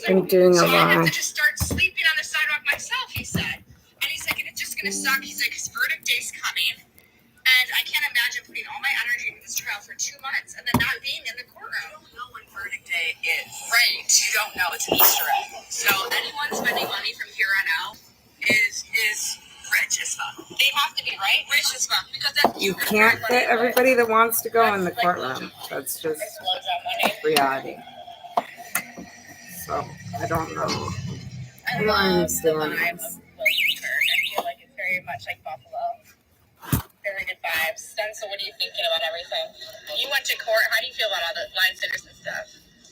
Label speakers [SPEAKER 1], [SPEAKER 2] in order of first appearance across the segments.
[SPEAKER 1] I'm doing a lot. I have to just start sleeping on the sidewalk myself, he said. And he's like, it's just going to suck. He's like, his verdict day's coming. And I can't imagine putting all my energy into this trial for 2 months and then not being in the courtroom. You don't know when verdict day is. Right. You don't know. It's an Easter egg. So anyone spending money from here on out is rich as fuck. They have to be, right? Rich as fuck. Because you can't fit everybody that wants to go in the courtroom. That's just reality. So I don't know. I don't understand this. I feel like it's very much like Buffalo. Very good vibes. Stencil, what are you thinking about everything? You went to court. How do you feel about all the line sitters and stuff?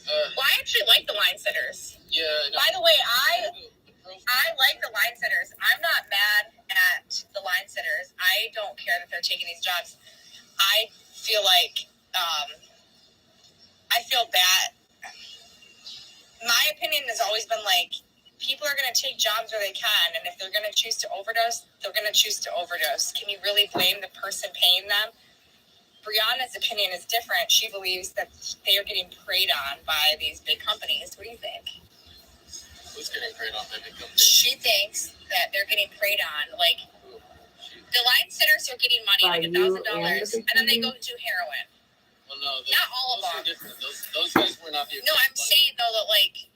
[SPEAKER 1] Well, I actually like the line sitters. Yeah. No. By the way, I like the line sitters. I'm not mad at the line sitters. I don't care that they're taking these jobs. I feel like I feel bad. My opinion has always been like, people are going to take jobs where they can, and if they're going to choose to overdose, they're going to choose to overdose. Can you really blame the person paying them? Brianna's opinion is different. She believes that they are getting preyed on by these big companies. What do you think?
[SPEAKER 2] Who's getting preyed on by big companies?
[SPEAKER 1] She thinks that they're getting preyed on. Like, the line sitters are getting money, like $1,000, and then they go do heroin.
[SPEAKER 2] Well, no,
[SPEAKER 1] not all of them.
[SPEAKER 2] Are different. Those guys were not the official.
[SPEAKER 1] No, I'm saying, though, that, like,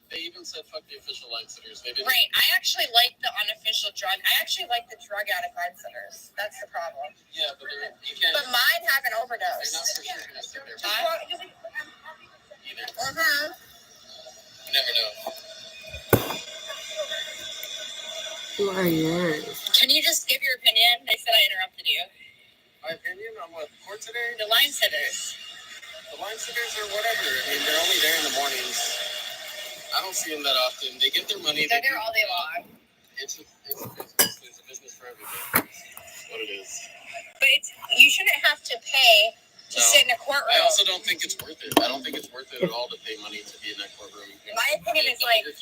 [SPEAKER 2] they even said fuck the official line sitters. They didn't.
[SPEAKER 1] Right. I actually like the unofficial drug. I actually like the drug addict line sitters. That's the problem.
[SPEAKER 2] Yeah, but you can't.
[SPEAKER 1] But mine haven't overdosed.
[SPEAKER 2] They're not for sure going to sit there. Either. You never know.
[SPEAKER 1] Who are yours? Can you just give your opinion? They said I interrupted you.
[SPEAKER 2] My opinion on what? Court today?
[SPEAKER 1] The line sitters.
[SPEAKER 2] The line sitters are whatever. I mean, they're only there in the mornings. I don't see them that often. They get their money.
[SPEAKER 1] They're there all day long.
[SPEAKER 2] It's a business. It's a business for everything. That's what it is.
[SPEAKER 1] But you shouldn't have to pay to sit in a courtroom.
[SPEAKER 2] I also don't think it's worth it. I don't think it's worth it at all to pay money to be in that courtroom.
[SPEAKER 1] My opinion is like, the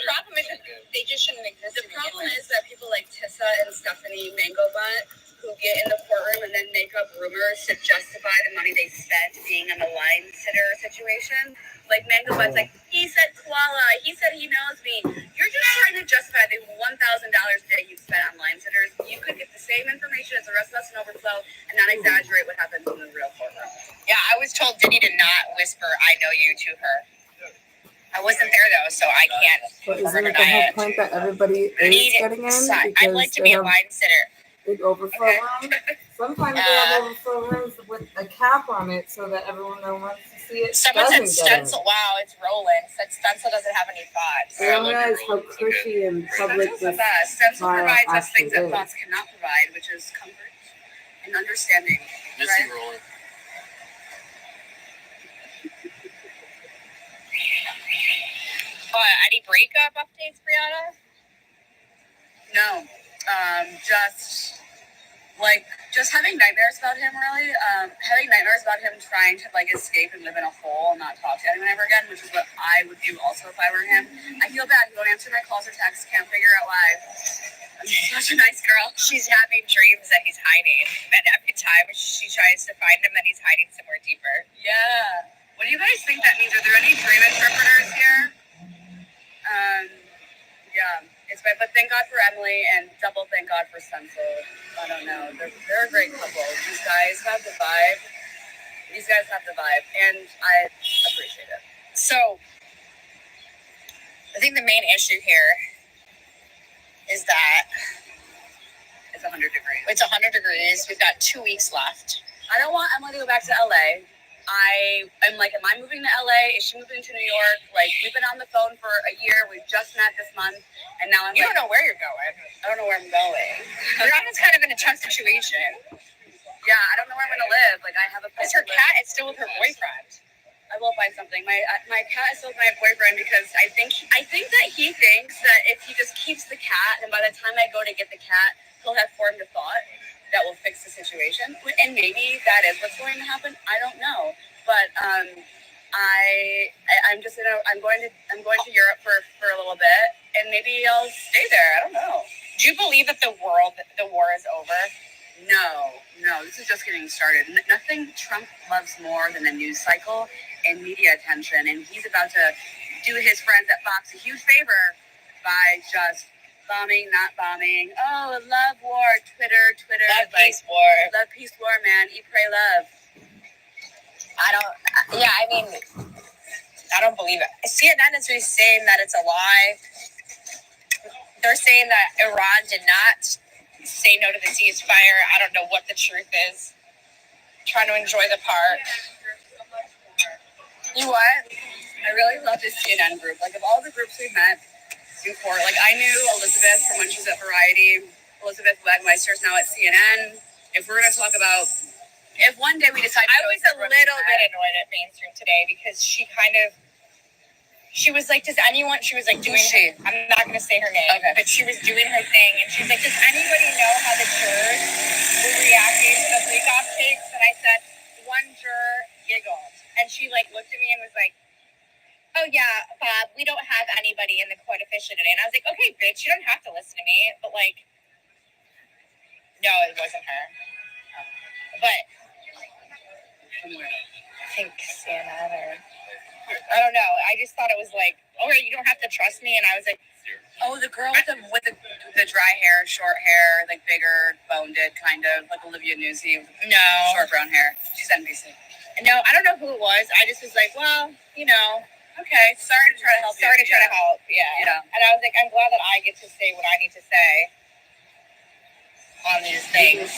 [SPEAKER 1] problem is that they just shouldn't exist. The problem is that people like Tissa and Stephanie Mango Butt who get in the courtroom and then make up rumors to justify the money they spent being in the line sitter situation. Like Mango Butt's like, he said koala, he said he knows me. You're just trying to justify the $1,000 a day you spent on line sitters. You could get the same information as the rest of us in Overflow and not exaggerate what happens in the real courtroom. Yeah, I was told Diddy to not whisper I know you to her. I wasn't there though, so I can't.
[SPEAKER 3] But isn't it the whole point that everybody is getting in?
[SPEAKER 1] I'd like to be a line sitter.
[SPEAKER 3] Big overflow rooms. Sometimes they have overflow rooms with a cap on it so that everyone that wants to see it
[SPEAKER 1] Someone said Stencil. Wow, it's rolling. Said Stencil doesn't have any thoughts.
[SPEAKER 3] I don't realize how cushy and public this
[SPEAKER 1] Stencil provides us things that thoughts cannot provide, which is comfort and understanding.
[SPEAKER 2] Missy rolling.
[SPEAKER 1] Any breakup updates, Brianna? No. Just having nightmares about him, really. Having nightmares about him trying to, like, escape and live in a hole and not talk to anyone ever again, which is what I would do also if I were him. I feel bad. He won't answer my calls or texts. Can't figure out why. I'm such a nice girl. She's having dreams that he's hiding. And every time she tries to find him, then he's hiding somewhere deeper. Yeah. What do you guys think that means? Are there any dream interpreters here? Yeah. But thank God for Emily and double thank God for Stencil. I don't know. They're a great couple. These guys have the vibe. And I appreciate it. So, I think the main issue here is that it's 100 degrees. It's 100 degrees. We've got 2 weeks left. I don't want Emily to go back to LA. I'm like, am I moving to LA? Is she moving to New York? Like, we've been on the phone for a year. We've just met this month. And now you don't know where you're going. I don't know where I'm going. Brianna's kind of in a tough situation. Yeah, I don't know where I'm going to live. Like, I have a place. Her cat is still with her boyfriend. I will find something. My cat is still with my boyfriend because I think that he thinks that if he just keeps the cat, and by the time I go to get the cat, he'll have formed a thought that will fix the situation, and maybe that is what's going to happen. I don't know, but I'm going to Europe for a little bit, and maybe I'll stay there. I don't know. Do you believe that the war is over? No, this is just getting started. Nothing Trump loves more than the news cycle and media attention, and he's about to
[SPEAKER 4] do his friends at Fox a huge favor by just bombing, not bombing. Oh, love war, Twitter.
[SPEAKER 5] Love
[SPEAKER 4] like,
[SPEAKER 5] peace war.
[SPEAKER 4] Love peace war, man. Eat, pray, love.
[SPEAKER 5] I don't believe it. CNN is really saying that it's a lie. They're saying that Iran did not say no to the ceasefire. I don't know what the truth is. Trying to enjoy the park.
[SPEAKER 4] You what? I really love this CNN group. Like, of all the groups we've met before, like, I knew Elizabeth from when she was at Variety. Elizabeth Wagmeister is now at CNN. If we're going to talk about, if one day we decide to
[SPEAKER 5] I was a little bit annoyed at Mainstream today because she was like, does anyone, she was like doing
[SPEAKER 4] she?
[SPEAKER 5] I'm not going to say her name,
[SPEAKER 4] Okay.
[SPEAKER 5] but she was doing her thing, and she's like, does anybody know how the jurors were reacting to the leak-off tapes? And I said, one juror giggled, and she like looked at me and was like, oh yeah, Bob, we don't have anybody in the court official today. And I was like, okay, bitch, you don't have to listen to me, but like, no, it wasn't her. But I think CNN or I don't know. I just thought it was like, oh, you don't have to trust me. And I was like,
[SPEAKER 4] oh, the girl with the dry hair, short hair, like bigger, boned it, kind of like Olivia Newsy.
[SPEAKER 5] no.
[SPEAKER 4] Short brown hair. She's NBC.
[SPEAKER 5] No, I don't know who it was. I just was like, well, you know,
[SPEAKER 4] Okay, sorry to try to help.
[SPEAKER 5] sorry to try to help. Yeah.
[SPEAKER 4] Yeah.
[SPEAKER 5] And I was like, I'm glad that I get to say what I need to say on these things.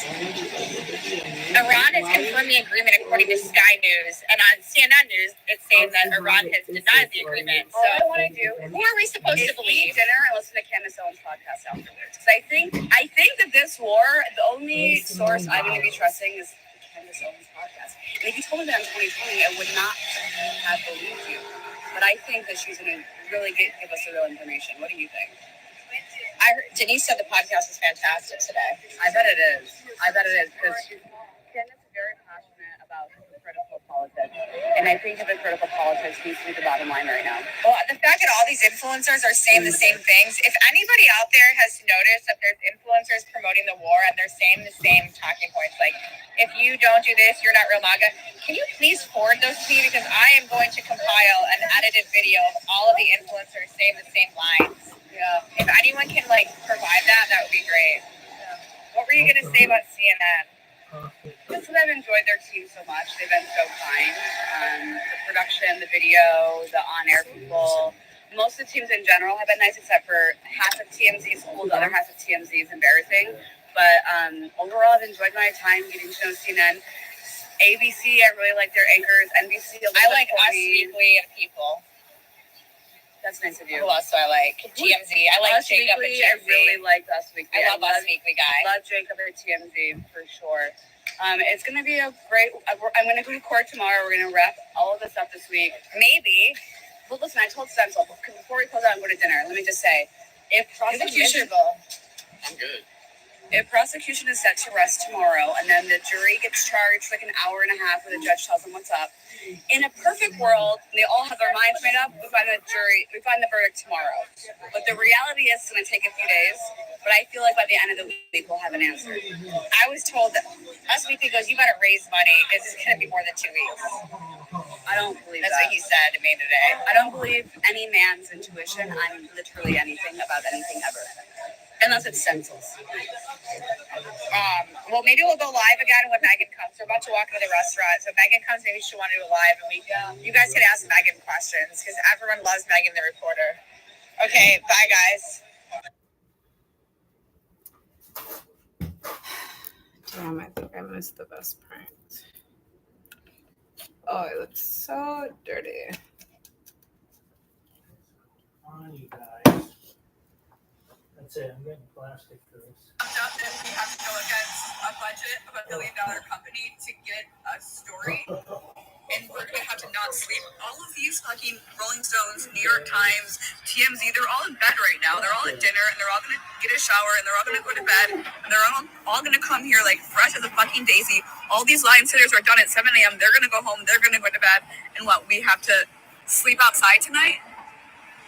[SPEAKER 5] Iran has confirmed the agreement according to Sky News, and on CNN News, it's saying that Iran has denied the agreement. So,
[SPEAKER 4] All I want to do
[SPEAKER 5] who are we supposed
[SPEAKER 4] is
[SPEAKER 5] to
[SPEAKER 4] eat
[SPEAKER 5] believe?
[SPEAKER 4] dinner and listen to Candace Owens' podcast afterwards. Because I think that this war, the only source I'm going to be trusting is Candace Owens' podcast. And if you told me that in 2020, I would not have believed you. But I think that she's going to really give us the real information. What do you think?
[SPEAKER 5] I heard Denise said the podcast was fantastic today.
[SPEAKER 4] I bet it is. Because Candace is very passionate about hypocritical politics. And I think hypocritical politics needs to be the bottom line right now.
[SPEAKER 5] Well, the fact that all these influencers are saying the same things, if anybody out there has noticed that there's influencers promoting the war and they're saying the same talking points, like, if you don't do this, you're not real MAGA, can you please forward those to me? Because I am going to compile an edited video of all of the influencers saying the same lines.
[SPEAKER 4] Yeah.
[SPEAKER 5] If anyone can, like, provide that, that would be great. What were you going to say about CNN?
[SPEAKER 4] Just that I've enjoyed their team so much. They've been so kind. The production, the video, the on-air people. Most of the teams in general have been nice, except for half of TMZ's cool, the other half of TMZ is embarrassing. But overall, I've enjoyed my time getting to know CNN. ABC, I really like their anchors. NBC,
[SPEAKER 5] I like Us Weekly and People.
[SPEAKER 4] That's nice of you.
[SPEAKER 5] Who else do I like? TMZ. I like
[SPEAKER 4] Us
[SPEAKER 5] Jacob
[SPEAKER 4] Weekly,
[SPEAKER 5] and
[SPEAKER 4] I
[SPEAKER 5] TMZ.
[SPEAKER 4] really like Us Weekly.
[SPEAKER 5] I love Us Weekly guy.
[SPEAKER 4] Love Jacob at TMZ for sure. It's going to be a great. I'm going to go to court tomorrow. We're going to wrap all of this up this week.
[SPEAKER 5] Maybe.
[SPEAKER 4] Well, listen, I told Stencil before we close out and go to dinner. Let me just say, if prosecution,
[SPEAKER 2] I'm good.
[SPEAKER 4] if prosecution is set to rest tomorrow, and then the jury gets charged like an hour and a half, where the judge tells them what's up. In a perfect world, they all have their minds made up. We find the verdict tomorrow. But the reality is, it's going to take a few days. But I feel like by the end of the week, we'll have an answer.
[SPEAKER 5] I was told that Us Weekly goes, you better raise money because it's going to be more than 2 weeks.
[SPEAKER 4] I don't believe
[SPEAKER 5] That's
[SPEAKER 4] that.
[SPEAKER 5] what he said to me today.
[SPEAKER 4] I don't believe any man's intuition on literally anything about anything ever. Unless it's Stencil's.
[SPEAKER 5] Well, maybe we'll go live again when Megan comes. We're about to walk into the restaurant. So if Megan comes, maybe she'll want to do a live and you guys can ask Megan questions because everyone loves Megan the reporter. Okay, bye guys.
[SPEAKER 3] Damn, I think I missed the best part. Oh, it looks so dirty.
[SPEAKER 6] On you guys. That's it. I'm getting plastic for this.
[SPEAKER 1] That we have to go against a budget of $1 billion company to get a story, and we're gonna have to not sleep. All of these fucking Rolling Stones, New York Times, TMZ, they're all in bed right now. They're all at dinner, and they're all gonna get a shower, and they're all gonna go to bed, and they're all gonna come here like fresh as a fucking daisy. All these line sitters are done at 7 a.m. They're gonna go home. They're gonna go to bed, and what? We have to sleep outside tonight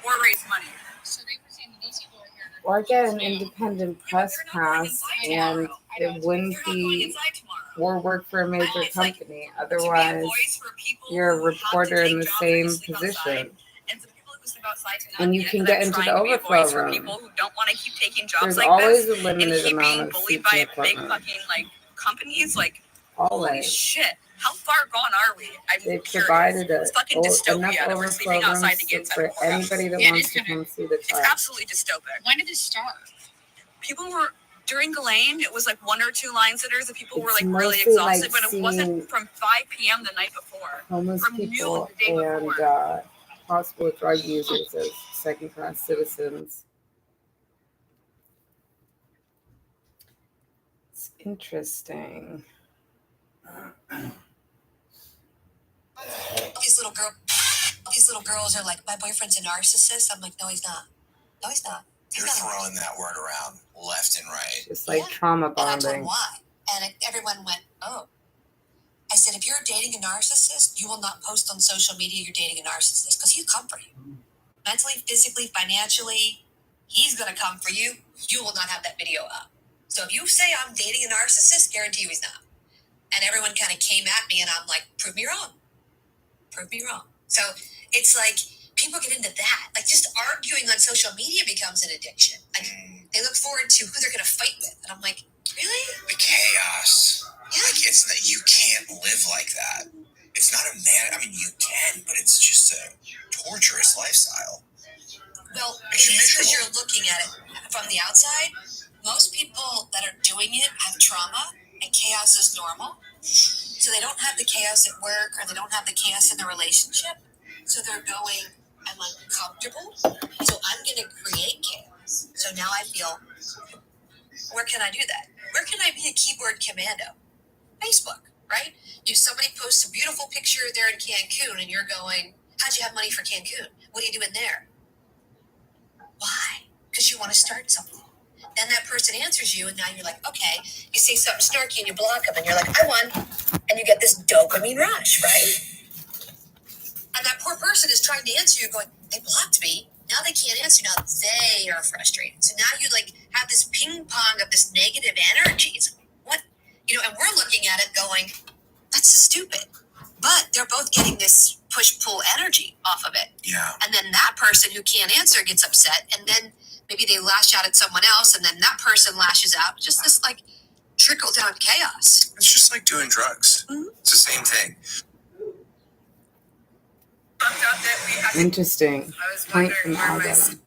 [SPEAKER 1] or raise money. So they were saying these people are here.
[SPEAKER 3] Or get an independent press pass, and it wouldn't be or work for a major company. Otherwise, you're a reporter in the same position.
[SPEAKER 1] outside to not
[SPEAKER 3] And you
[SPEAKER 1] get
[SPEAKER 3] can
[SPEAKER 1] into
[SPEAKER 3] get
[SPEAKER 1] that
[SPEAKER 3] into the
[SPEAKER 1] trying to be a
[SPEAKER 3] overflow
[SPEAKER 1] voice for
[SPEAKER 3] room.
[SPEAKER 1] people who don't want to keep taking jobs
[SPEAKER 3] There's
[SPEAKER 1] like
[SPEAKER 3] always
[SPEAKER 1] this
[SPEAKER 3] a
[SPEAKER 1] and
[SPEAKER 3] limited
[SPEAKER 1] keep being
[SPEAKER 3] amount of
[SPEAKER 1] bullied
[SPEAKER 3] seats in
[SPEAKER 1] by
[SPEAKER 3] the
[SPEAKER 1] big
[SPEAKER 3] courtroom.
[SPEAKER 1] fucking like companies. Like, holy
[SPEAKER 3] Always.
[SPEAKER 1] shit, how far gone are we? I'm
[SPEAKER 3] They've
[SPEAKER 1] curious.
[SPEAKER 3] provided
[SPEAKER 1] It's fucking
[SPEAKER 3] enough
[SPEAKER 1] dystopia that we're
[SPEAKER 3] overflow
[SPEAKER 1] sleeping outside
[SPEAKER 3] rooms
[SPEAKER 1] to get inside
[SPEAKER 3] for
[SPEAKER 1] a courthouse.
[SPEAKER 3] anybody that
[SPEAKER 5] Yeah,
[SPEAKER 3] wants
[SPEAKER 5] it's
[SPEAKER 3] to
[SPEAKER 5] kinda-
[SPEAKER 3] come see the
[SPEAKER 1] It's
[SPEAKER 3] trial.
[SPEAKER 1] absolutely dystopic.
[SPEAKER 5] When did it start?
[SPEAKER 1] People were during Ghislaine, it was like 1 or 2 line sitters, and people were
[SPEAKER 3] It's
[SPEAKER 1] like really
[SPEAKER 3] mostly
[SPEAKER 1] exhausted,
[SPEAKER 3] like
[SPEAKER 1] but it
[SPEAKER 3] seeing
[SPEAKER 1] wasn't from 5 p.m. the night before.
[SPEAKER 3] homeless
[SPEAKER 1] From noon
[SPEAKER 3] people
[SPEAKER 1] the day
[SPEAKER 3] and
[SPEAKER 1] before.
[SPEAKER 3] possible drug users as second-class citizens. It's interesting.
[SPEAKER 7] These little girls are like, my boyfriend's a narcissist. I'm like, no, he's not. No, he's not. He's
[SPEAKER 8] You're
[SPEAKER 7] not
[SPEAKER 8] throwing that word around left and right.
[SPEAKER 3] Just like
[SPEAKER 7] Yeah.
[SPEAKER 3] trauma
[SPEAKER 7] And I told him
[SPEAKER 3] bonding.
[SPEAKER 7] why. And everyone went, oh. I said, if you're dating a narcissist, you will not post on social media you're dating a narcissist because he'll come for you. Mentally, physically, financially, he's going to come for you. You will not have that video up. So if you say I'm dating a narcissist, guarantee you he's not. And everyone kind of came at me and I'm like, prove me wrong. Prove me wrong. So it's like people get into that. Like just arguing on social media becomes an addiction. Like they look forward to who they're going to fight with. And I'm like, really?
[SPEAKER 8] The chaos.
[SPEAKER 7] Yeah.
[SPEAKER 8] Like it's that you can't live like that. It's not a man. I mean, you can, but it's just a torturous lifestyle.
[SPEAKER 7] Well,
[SPEAKER 8] It's
[SPEAKER 7] it is because
[SPEAKER 8] miserable.
[SPEAKER 7] you're looking at it from the outside. Most people that are doing it have trauma, and chaos is normal. So they don't have the chaos at work, or they don't have the chaos in the relationship. So they're going, I'm uncomfortable, so I'm going to create chaos. So now I feel, where can I do that? Where can I be a keyboard commando? Facebook, right? If somebody posts a beautiful picture there in Cancun, and you're going, how'd you have money for Cancun? What are you doing there? Why? Because you want to start something. Then that person answers you, and now you're like, okay. You say something snarky, and you block them, and you're like, I won. And you get this dopamine rush, right? And that poor person is trying to answer you, going, they blocked me. Now they can't answer. Now they are frustrated. So now you like have this ping pong of this negative energy. It's like, what? And we're looking at it going, that's so stupid. But they're both getting this push-pull energy off of it.
[SPEAKER 8] Yeah.
[SPEAKER 7] And then that person who can't answer gets upset, and then maybe they lash out at someone else, and then that person lashes out. Just this like trickle-down chaos.
[SPEAKER 8] It's just like doing drugs.
[SPEAKER 7] Mhm.
[SPEAKER 8] It's the same thing.
[SPEAKER 1] Fucked up that we had to-
[SPEAKER 3] Interesting.
[SPEAKER 1] I was
[SPEAKER 3] Point
[SPEAKER 1] wondering
[SPEAKER 3] from
[SPEAKER 1] where my
[SPEAKER 3] Alabama.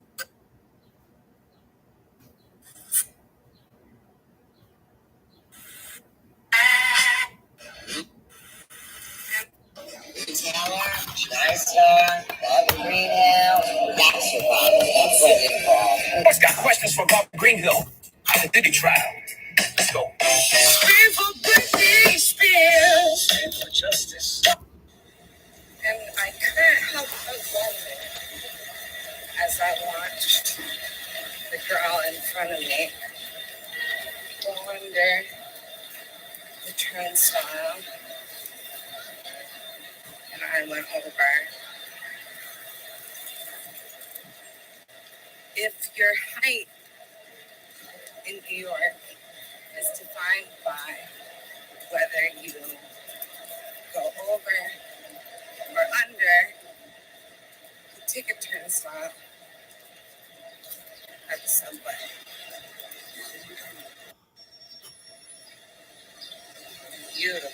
[SPEAKER 9] What's got questions for Bob Greenhill? How the Diddy trial? Let's go. Scream for Britney Spears. Scream for justice.
[SPEAKER 4] And I couldn't help but wonder as I watched the girl in front of me go under the turnstile, and I went over. If your height in New York is defined by whether you go over or under the ticket turnstile at the subway. Beautiful.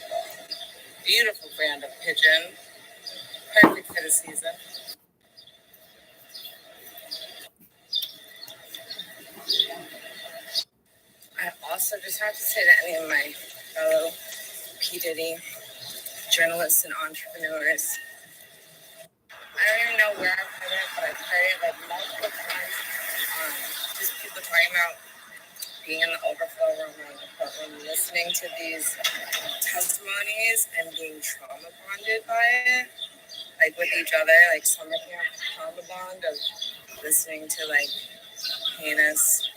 [SPEAKER 4] Beautiful brand of pigeon. Perfect for the season. I also just have to say to any of my fellow P. Diddy journalists and entrepreneurs, I don't even know where I've heard it, but I've heard it like multiple times. Just people talking about being in the overflow room or in the courtroom, listening to these testimonies and being trauma bonded by it, like with each other, like some of you have a trauma bond of listening to like heinous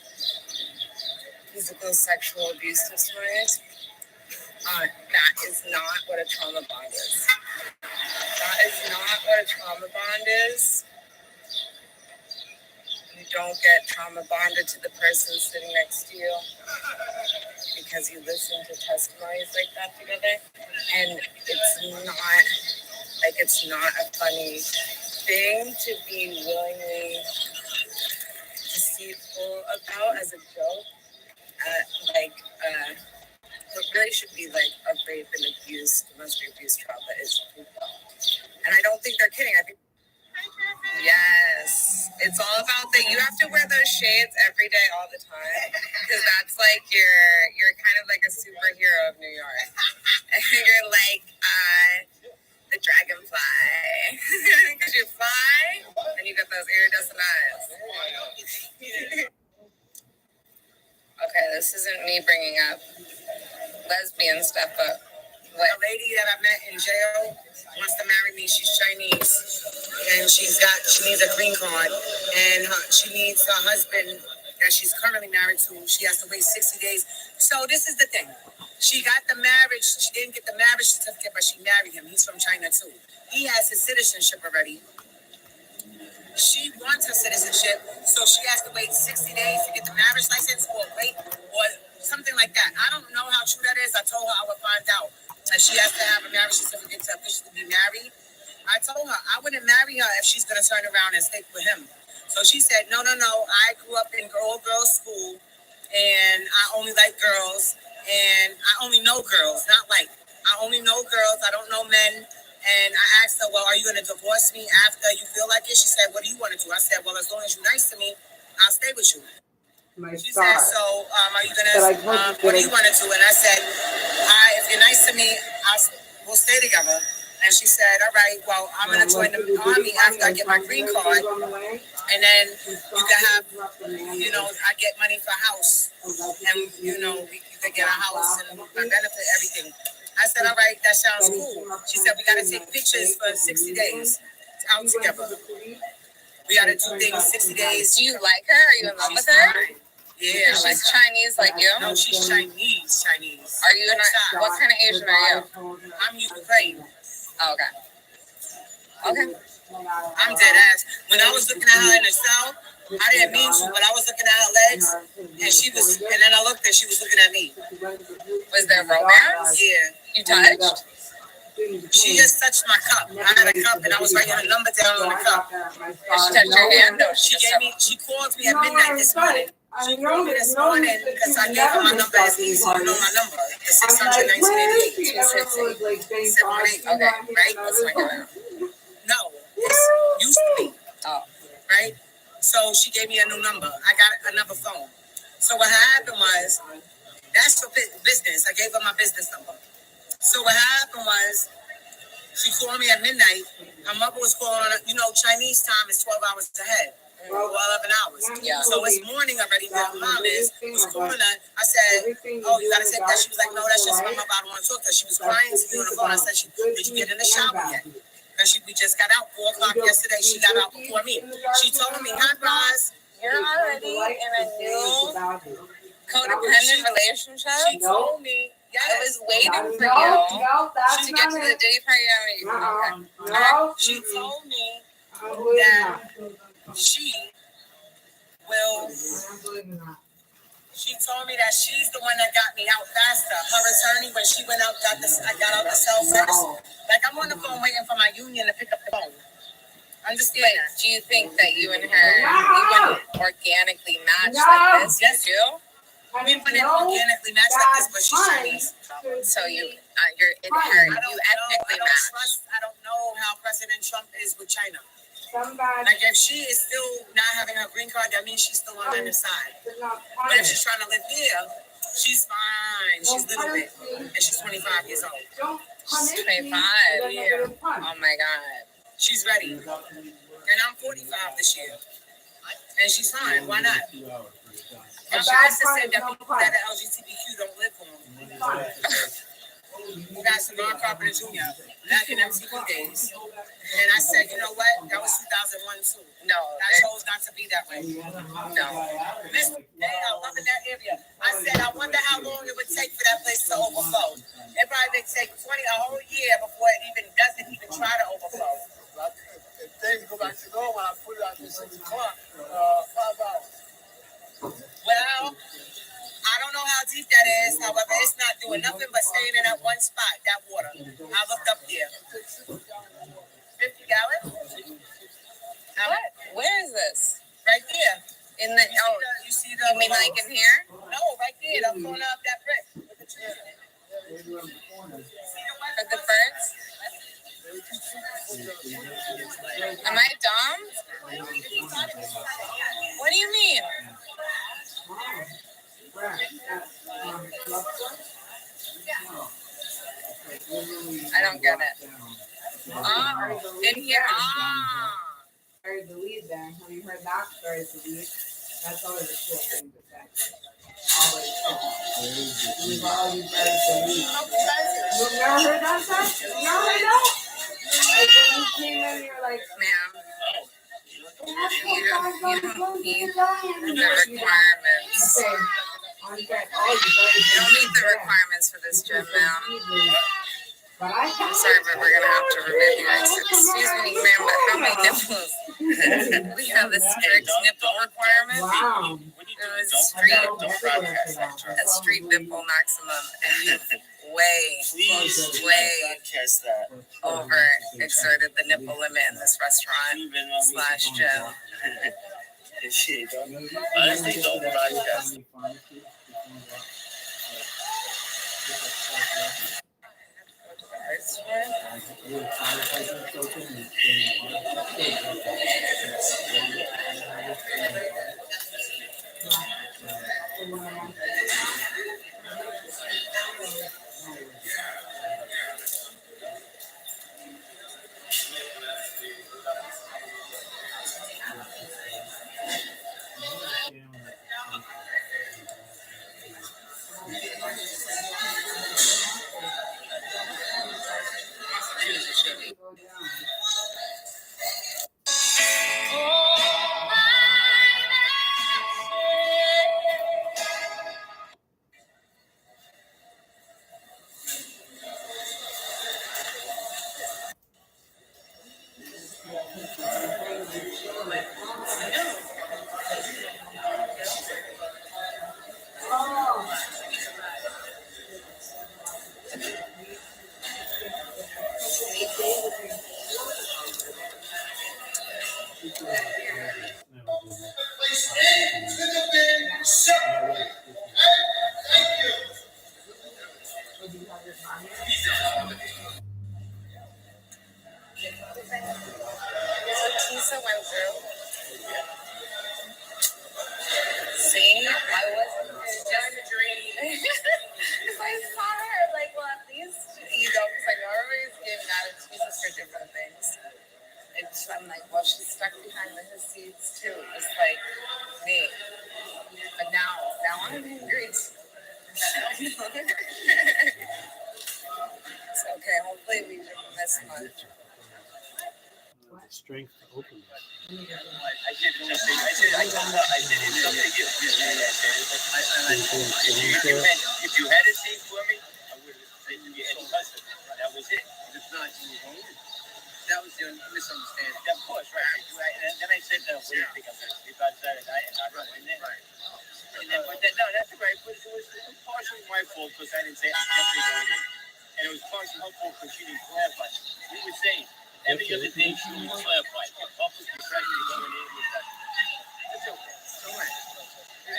[SPEAKER 4] physical sexual abuse testimonies. That is not what a trauma bond is. That is not what a trauma bond is. You don't get trauma bonded to the person sitting next to you because you listen to testimonies like that together. And it's not a funny thing to be willingly deceitful about as a joke. What really should be like a rape and abuse, domestic abuse trial that is legal. And I don't think they're kidding. I think yes, it's all about that. You have to wear those shades every day, all the time, because that's like you're kind of like a superhero of New York, and you're like the dragonfly, because you fly and you got those iridescent eyes. Okay, this isn't me bringing up lesbian stuff, but what? A lady that I met in jail wants to marry me. She's Chinese, and she needs a green card, and she needs her husband that she's currently married to. She has to wait 60 days. So this is the thing. She got the marriage. She didn't get the marriage certificate, but she married him. He's from China too. He has his citizenship already. She wants her citizenship, so she has to wait 60 days to get the marriage license or something like that. I don't know how true that is. I told her I would find out. And she has to have a marriage certificate to officially be married. I told her I wouldn't marry her if she's going to turn around and stick with him. So she said, no. I grew up in all-girls school, and I only like girls, and I only know girls, not like. I only know girls. I don't know men. And I asked her, well, are you going to divorce me after you feel like it? She said, what do you want to do? I said, well, as long as you're nice to me, I'll stay with you. She said, so are you going to, what do you want to do? And I said, if you're nice to me, we'll stay together. And she said, all right, well, I'm going to join the army after I get my green card. And then you can have, I get money for a house. And, you can get a house and my benefit, everything. I said, all right, that sounds cool. She said, we got to take pictures for 60 days out together. We got to do things 60 days. Do you like her? Are you in love with her? Yeah. She's Chinese like you? No, she's Chinese. Are you what kind of Asian are you? I'm Ukraine. Oh, okay. I'm dead ass. When I was looking at her in the cell, I didn't mean to, but I was looking at her legs, and then I looked and she was looking at me. Was there romance? Yeah. You touched? She just touched my cup. I had a cup and I was writing her number down on the cup. Did she touch your hand? No, she called me at midnight this morning. She called me this morning because I gave her my number. It's easy to know my number. The 600-1988. 260-78. Okay, right? That's my number. No, it used to be. Oh. Right? So she gave me a new number. I got another phone. So what happened was, that's for business. I gave her my business number. So what happened was, she called me at midnight. Her mother was calling, Chinese time is 12 hours ahead. Or 11 hours. Yeah. So it's morning already where her mom was calling her. I said, oh, you got to take that? She was like, no, that's just my mother. I don't want to talk to her. She was crying to me on the phone. I said, did you get in the shower yet? Because we just got out 4 o'clock yesterday. She got out before me. She told me, hi, Roz. You're already in a new codependent relationship? She told me. Yes. I was waiting for you to get to the Diddy party. She told me that she told me that she's the one that got me out faster. Her attorney, when she went out, I got out the cell first. Like, I'm on the phone waiting for my union to pick up the phone. Understand? But do you think that you and her, you wouldn't organically match like this? Yes, you do? We wouldn't organically match like this, but she's Chinese. So you're inherent. You ethnically match. I don't know how President Trump is with China. Like, if she is still not having her green card, that means she's still on the other side. But if she's trying to live here, she's fine. She's little bit. And she's 25 years old. She's 25? Yeah. Oh, my God. She's ready. And I'm 45 this year. And she's fine. Why not? And she has to say that people that are LGBTQ don't live long. We got Savan Carpenter Jr. back in MTV days. And I said, you know what? That was 2001 too. No. I chose not to be that way. No. Miss I love in that area. I said, I wonder how long it would take for that place to overflow. It probably may take a whole year before it even doesn't even try to overflow. If things go back to normal, I put it out to 6 o'clock, 5 hours. Well, I don't know how deep that is. However, it's not doing nothing but staying in that one spot, that water. I looked up there. 50 gallons?
[SPEAKER 5] mean like in here?
[SPEAKER 4] No, right there. I'm going up that brick with the trees in it.
[SPEAKER 5] For the birds? Am I dumb? What do you mean? I don't get it. Oh, in here. Ah.
[SPEAKER 3] Buried the lead there. Have you heard that? Buried the lead. That's always a cool thing to say. Always cool. We've already buried the lead. You've never heard that, sir? You never heard that? Like when you came in, you're like,
[SPEAKER 5] Ma'am, you don't need the requirements.
[SPEAKER 3] okay. Oh, you buried
[SPEAKER 5] You don't need the requirements for this gym, ma'am.
[SPEAKER 3] But
[SPEAKER 5] I'm sorry, but we're gonna have to remove you. Excuse me, ma'am, but how many nipples? We have a strict nipple requirement.
[SPEAKER 3] wow.
[SPEAKER 5] It was a street nipple maximum, and you way over exerted the nipple limit in this restaurant / gym.
[SPEAKER 2] Honestly, don't broadcast.
[SPEAKER 5] Lisa went through. See, I wasn't just a dream. If I saw her, like, well, at least, you know, because I know everybody's giving out excuses for different things. I'm like, well, she's stuck behind the seats too, just like me. But now I'm angry. It's okay. Hopefully we didn't miss much.
[SPEAKER 6] Strength to open that.
[SPEAKER 2] I did something. I told her, I said, it's something you if you had a seat for me, I would have said you had a custom. That was it. If not, you were going in. That was the misunderstanding. Of course, right. And then I said, what do you think I'm going to sleep outside at night and not go in there? Right. And then, but no, that's right. But it was partially my fault because I didn't say I'm definitely going in. And it was partially her fault because she didn't clarify. We were saying every other day she would clarify. The public impression is going in. It's okay. It's all right. Did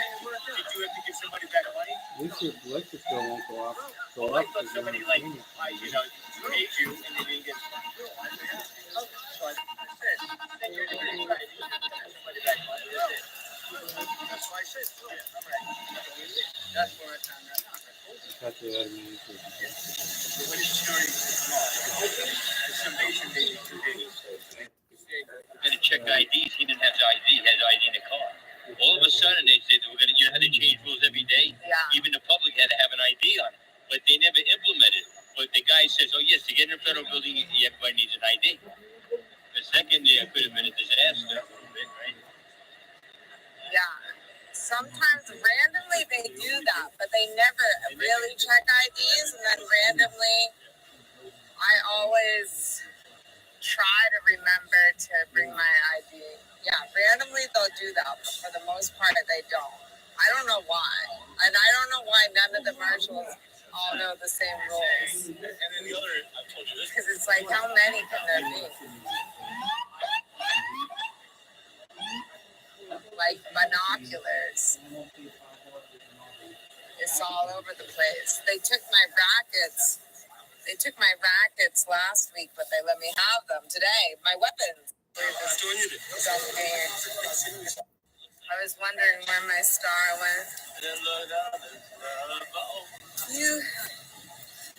[SPEAKER 2] you have to give somebody back money?
[SPEAKER 6] Electric bill won't go up.
[SPEAKER 2] Well, I thought somebody paid you and they didn't get so I said, then you're doing it right. You have to give somebody back money. That's why I said, that's where I found that out.
[SPEAKER 6] Cut the admin.
[SPEAKER 2] What is insurance is small. The summation maybe 2 days. We're going to check IDs. He didn't have the ID. He had the ID in the car. All of a sudden, they said we're going to, had to change rules every day.
[SPEAKER 5] Yeah.
[SPEAKER 2] Even the public had to have an ID on it, but they never implemented it. But the guy says, "Oh yes, to get in a federal building, everybody needs an ID." The second there could have been a disaster, right?
[SPEAKER 5] Yeah. Sometimes randomly they do that, but they never really check IDs, and then randomly, I always try to remember to bring my ID. Yeah, randomly they'll do that, but for the most part they don't. I don't know why. And I don't know why none of the marshals all know the same rules.
[SPEAKER 2] And then the other, I told you this.
[SPEAKER 5] Because it's like, how many can there be? Like binoculars.
[SPEAKER 3] over the place. They took my rackets. They took my rackets last week, but they let me have them today. My weapons. I was wondering where my star went. You,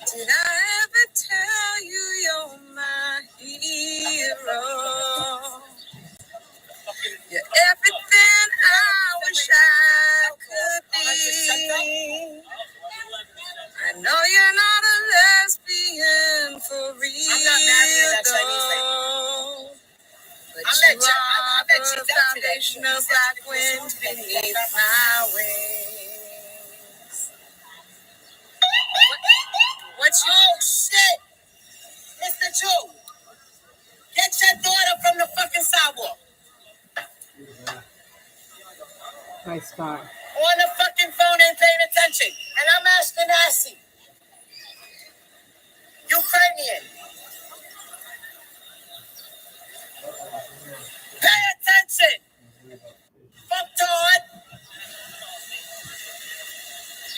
[SPEAKER 3] did I ever tell you you're my hero? You're everything I wish I could be. I know you're not a lesbian for real, though. But you are the foundation of black wind beneath my wings. What's your... Oh, shit! Mr. Joe, get your daughter from the fucking sidewalk. My star. On the fucking phone, ain't paying attention. And I'm Ashkenazi. Ukrainian. Pay attention. Fuck Todd.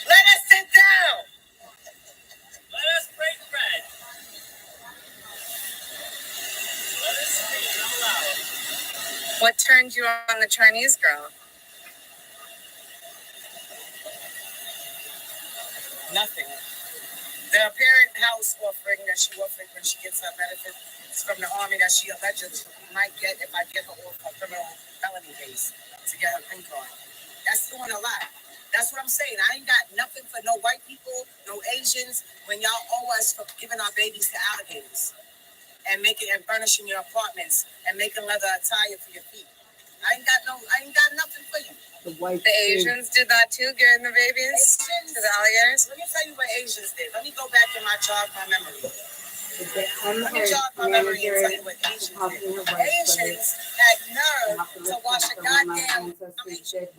[SPEAKER 3] Let us sit down. Let us break bread. Let us speak out loud. What turned you on the Chinese girl? Nothing. The apparent house offering that she offered when she gets her benefits from the army that she allegedly might get if I give her off a criminal felony case to get her green card. That's doing a lot. That's what I'm saying. I ain't got nothing for no white people, no Asians, when y'all owe us for giving our babies to alligators and making and furnishing your apartments and making leather attire for your feet. I ain't got nothing for you. The Asians did that too, giving the babies to the alligators. Let me tell you what Asians did. Let me go back in my jog my memory. Let me jog my memory and tell you what Asians did. Asians had nerve to wash a goddamn Asians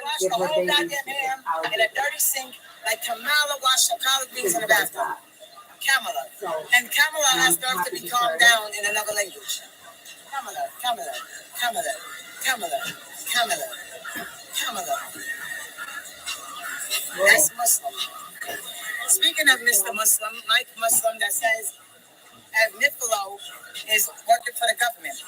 [SPEAKER 3] wash the whole goddamn ham in a dirty sink like Kamala washed her collard greens in the bathtub. Kamala. And Kamala has nerve to be calmed down in another language. Kamala. That's Muslim. Speaking of Mr. Muslim, Mike Muslim, that says Nifolo is working for the government.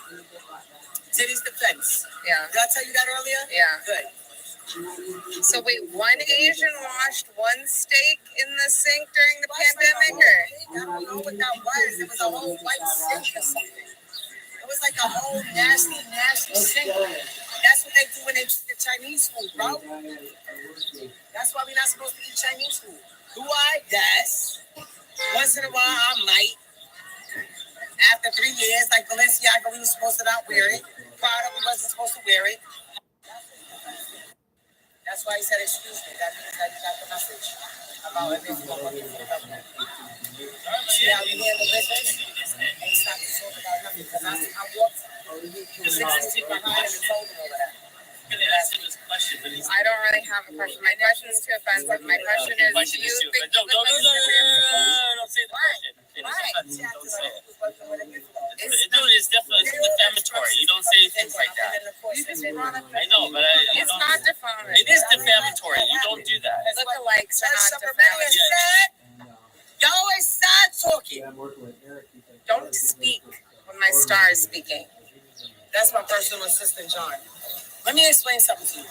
[SPEAKER 3] Diddy's defense. Yeah. Did I tell you that earlier? Yeah. Good. So wait, one Asian washed one steak in the sink during the pandemic? Or? I don't know what that was. It was a whole white sink or something. It was like a whole nasty sink. That's what they do when they eat the Chinese food, bro. That's why we're not supposed to eat Chinese food. Do I? Yes. Once in a while, I might. After 3 years, like Balenciaga, we were supposed to not wear it. Prada, we wasn't supposed to wear it. That's why he said, excuse me. That means that you got the message about everything going on in the government. See how you handle business? And it's not to talk about nothing. Because I walked the 6 feet behind him and told him over that. I don't really have a question. My question is too offensive. My question is, do you think... No, say the question. Right. Don't say it. It's definitely defamatory. You don't say things like that. I know, but it's not defamatory. It is defamatory. You don't do that. Lookalikes are not defamatory. Y'all always sad talking. Don't speak when my star is speaking. That's my personal assistant, John. Let me explain something to you.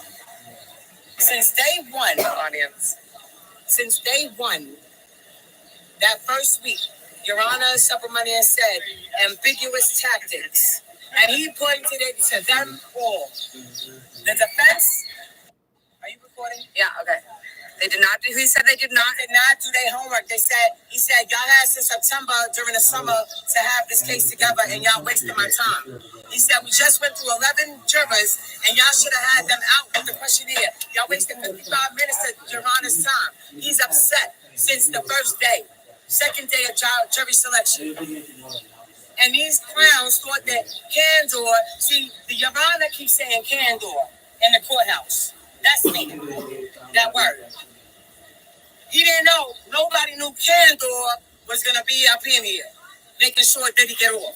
[SPEAKER 3] Since day one, that first week, Your Honor, Subramanian said ambiguous tactics, and he pointed it to them all. The defense. Are you recording? Yeah. Okay. They did not do. He said they did not do their homework. He said y'all had since September during the summer to have this case together, and y'all wasted my time. He said we just went through 11 jurors, and y'all should have had them out with the questionnaire. Y'all wasted 55 minutes of Your Honor's time. He's upset since the first day, second day of jury selection. And these clowns thought that candor. See, the Your Honor keeps saying candor in the courthouse. That's me. That word. He didn't know. Nobody knew candor was gonna be up in here, making sure Diddy get off.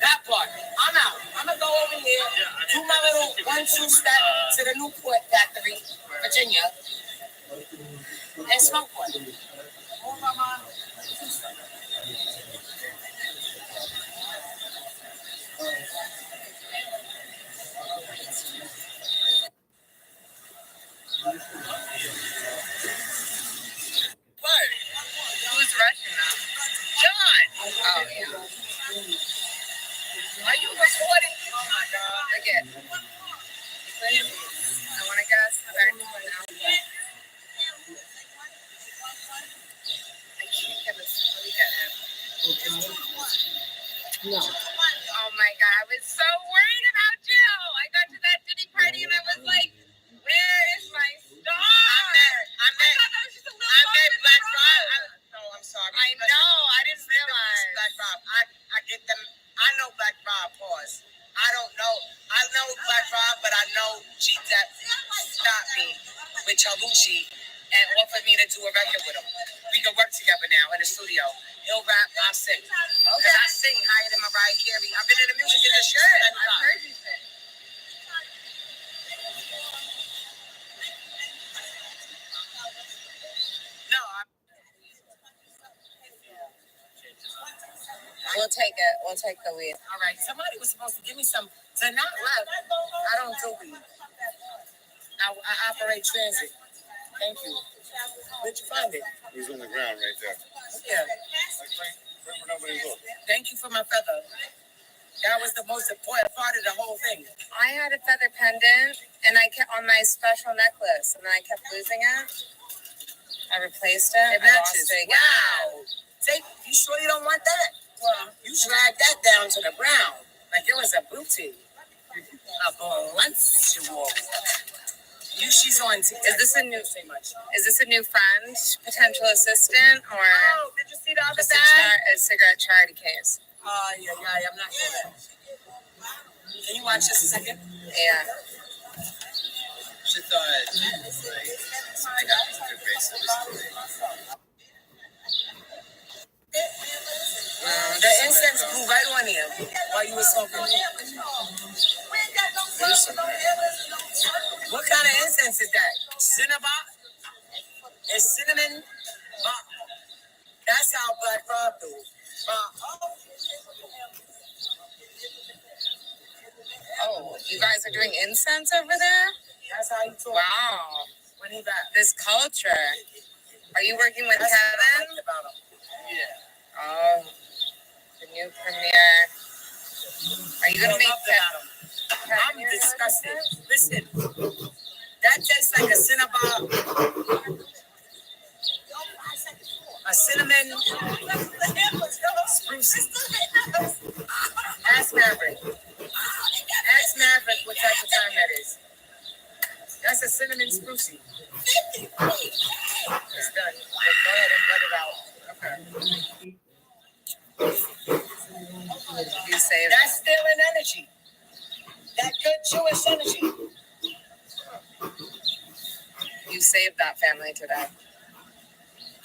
[SPEAKER 3] That part. I'm out. I'm gonna go over here, do my little 1-2 step to the Newport factory, Virginia,
[SPEAKER 2] And smoke one. Oh, mama. What? Who's rushing now? John. Oh, yeah. Are you recording? Oh, my God. Again. Please. I want to guess. Third one now. I can't get this. Let me get him.
[SPEAKER 3] No.
[SPEAKER 5] Oh my God, I was so worried about you. I got to that Diddy party and I was like, where is my star? I thought that was just a little
[SPEAKER 2] Black Rob. No, I'm sorry.
[SPEAKER 5] I know, I didn't realize.
[SPEAKER 2] Black Rob. I get them. I know Black Rob. Pause. I don't know. I know Black Rob, but I know G-Dep stopped me with Chaluchi and offered me to do a record with him. We can work together now in the studio. He'll rap, I'll sing. Because I sing higher than Mariah Carey. I've been in the music industry.
[SPEAKER 5] I've heard you sing.
[SPEAKER 2] No,
[SPEAKER 5] We'll take it. We'll take the lead.
[SPEAKER 2] all right. Somebody was supposed to give me some. To not left. I don't do weed. I operate transit. Thank you. Where'd you find it?
[SPEAKER 10] It was on the ground right there.
[SPEAKER 2] Yeah.
[SPEAKER 10] Right where nobody looked.
[SPEAKER 2] Thank you for my feather. That was the most important part of the whole thing.
[SPEAKER 5] I had a feather pendant and I kept on my special necklace and then I kept losing it. I replaced it.
[SPEAKER 2] It
[SPEAKER 5] I lost
[SPEAKER 2] matches.
[SPEAKER 5] it again.
[SPEAKER 2] Wow. You sure you don't want that? Well, you dragged that down to the ground like it was a booty. A Balenciaga. She's on TikTok.
[SPEAKER 5] Is this a new?
[SPEAKER 2] Say much.
[SPEAKER 5] Is this a new friend, potential assistant, or
[SPEAKER 2] Oh, did you see the other
[SPEAKER 5] just
[SPEAKER 2] bag?
[SPEAKER 5] a cigarette charity case?
[SPEAKER 2] Yeah, I'm not sure that. Can you watch this a second?
[SPEAKER 5] Yeah.
[SPEAKER 8] She thought, I got this good base of the story.
[SPEAKER 2] The incense blew right on you while you were smoking. What kind of incense is that? Cinnabon? It's cinnamon. That's how Black Rob do.
[SPEAKER 5] Oh, you guys are doing incense over there?
[SPEAKER 2] That's how you talk.
[SPEAKER 5] Wow.
[SPEAKER 2] When he back.
[SPEAKER 5] This culture. Are you working with
[SPEAKER 2] That's what I
[SPEAKER 5] Kevin?
[SPEAKER 2] liked about him.
[SPEAKER 8] Yeah.
[SPEAKER 5] Oh, the new premiere. Are you gonna make
[SPEAKER 2] Kevin? I'm
[SPEAKER 5] your
[SPEAKER 2] disgusted.
[SPEAKER 5] assistant?
[SPEAKER 2] Listen, that tastes like a Cinnabon. A cinnamon spruce. Ask Maverick. Ask Maverick what type of time that is. That's a cinnamon sprucey. It's done. Go ahead and let it out. Okay.
[SPEAKER 5] You saved.
[SPEAKER 2] That's still an energy. That good Jewish energy.
[SPEAKER 5] You saved that family today.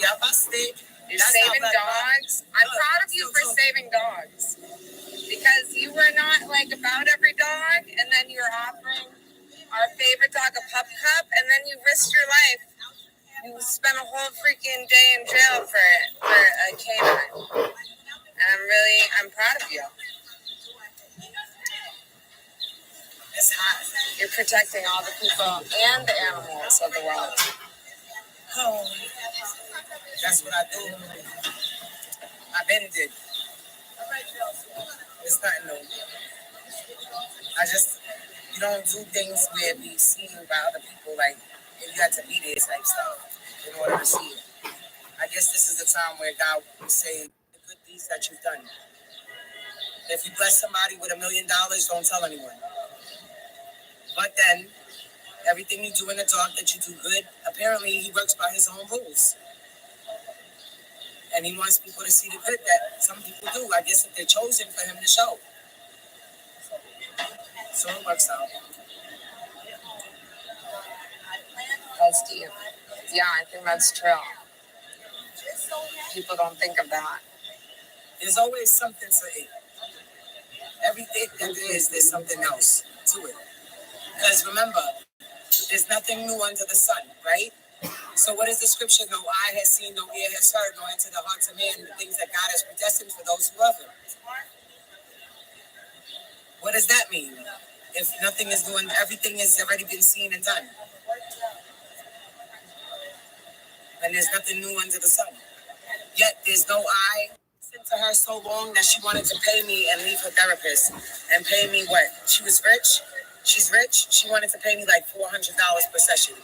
[SPEAKER 2] Yeah, busted.
[SPEAKER 5] You're
[SPEAKER 2] That's
[SPEAKER 5] saving
[SPEAKER 2] how Black
[SPEAKER 5] dogs. I'm proud of you for saving dogs because you were not like about every dog, and then you're offering our favorite dog a pup cup, and then you risked your life. You spent a whole freaking day in jail for a canine, and I'm proud of you.
[SPEAKER 2] It's hot.
[SPEAKER 5] You're protecting all the people and the animals of the world.
[SPEAKER 2] Oh, that's what I do. I been did. It's nothing new. You don't do things where it be seen by other people, like, if you had to be there type stuff in order to see it. I guess this is the time where God will say the good deeds that you've done. If you bless somebody with $1 million, don't tell anyone. But then, everything you do in the dark that you do good, apparently he works by his own rules. And he wants people to see the good that some people do. I guess if they're chosen for him to show. So it works out.
[SPEAKER 5] That's deep. Yeah, I think that's true. People don't think of that.
[SPEAKER 2] There's always something to it. Everything that there is, there's something else to it. Because remember, there's nothing new under the sun, right? So what is the scripture? No eye has seen, no ear has heard, nor into the hearts of man the things that God has predestined for those who love him. What does that mean? If nothing is doing, everything has already been seen and done. And there's nothing new under the sun. Yet there's no eye. Listened to her so long that she wanted to pay me and leave her therapist and pay me what? She was rich. She's rich. She wanted to pay me like $400 per session.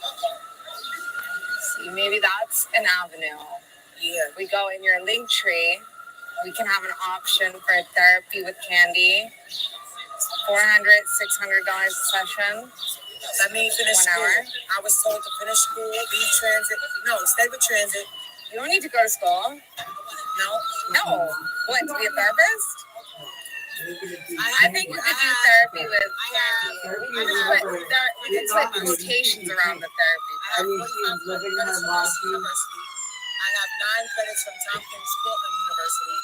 [SPEAKER 5] See, maybe that's an avenue.
[SPEAKER 2] Yeah.
[SPEAKER 5] We go in your link tree. We can have an option for therapy with Candy. $400, $600 a session.
[SPEAKER 2] Let me finish
[SPEAKER 5] 1
[SPEAKER 2] school.
[SPEAKER 5] hour.
[SPEAKER 2] I was told to finish school, leave transit. No, stay with transit.
[SPEAKER 5] You don't need to go to school.
[SPEAKER 2] No.
[SPEAKER 5] No. What, to be a therapist? I think you could do therapy with Candy. It's like quotations around the therapy.
[SPEAKER 3] I mean, she was living in her mom's
[SPEAKER 2] University. I have 9 credits from Tompkins Portland University.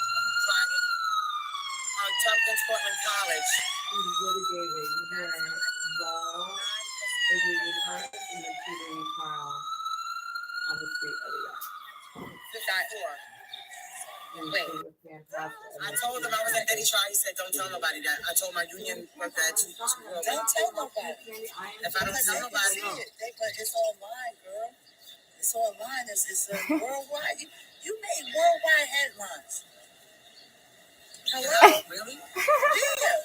[SPEAKER 2] Tompkins Portland College.
[SPEAKER 3] She litigated her law in the university and then she did a trial on the street area. And
[SPEAKER 5] Wait.
[SPEAKER 3] she was fantastic.
[SPEAKER 2] I told him I was at Diddy trial. He said, "Don't tell nobody that." I told my union worker that too. Don't tell nobody. If I don't tell nobody,
[SPEAKER 11] But it's online, girl. It's online. It's worldwide. You made worldwide headlines. Hello?
[SPEAKER 2] Really?
[SPEAKER 11] Yeah.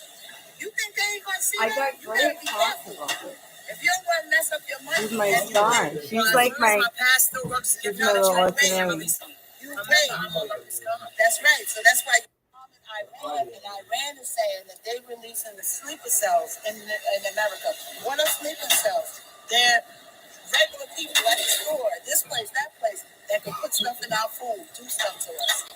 [SPEAKER 11] You think they ain't gonna see
[SPEAKER 3] I
[SPEAKER 11] that?
[SPEAKER 3] got
[SPEAKER 11] You gotta
[SPEAKER 3] great
[SPEAKER 11] be
[SPEAKER 3] talks
[SPEAKER 11] careful.
[SPEAKER 3] about it.
[SPEAKER 11] If you don't want to mess up your money,
[SPEAKER 3] She's my star. She's like my,
[SPEAKER 2] past still works. Give
[SPEAKER 3] she's
[SPEAKER 2] y'all
[SPEAKER 3] my
[SPEAKER 2] the
[SPEAKER 3] little
[SPEAKER 2] check.
[SPEAKER 3] thing.
[SPEAKER 11] you pay. That's right. So that's why Iran is saying that they releasing the sleeper cells in America. What are sleeper cells? They're regular people at the store, this place, that place, that can put stuff in our food, do stuff to us.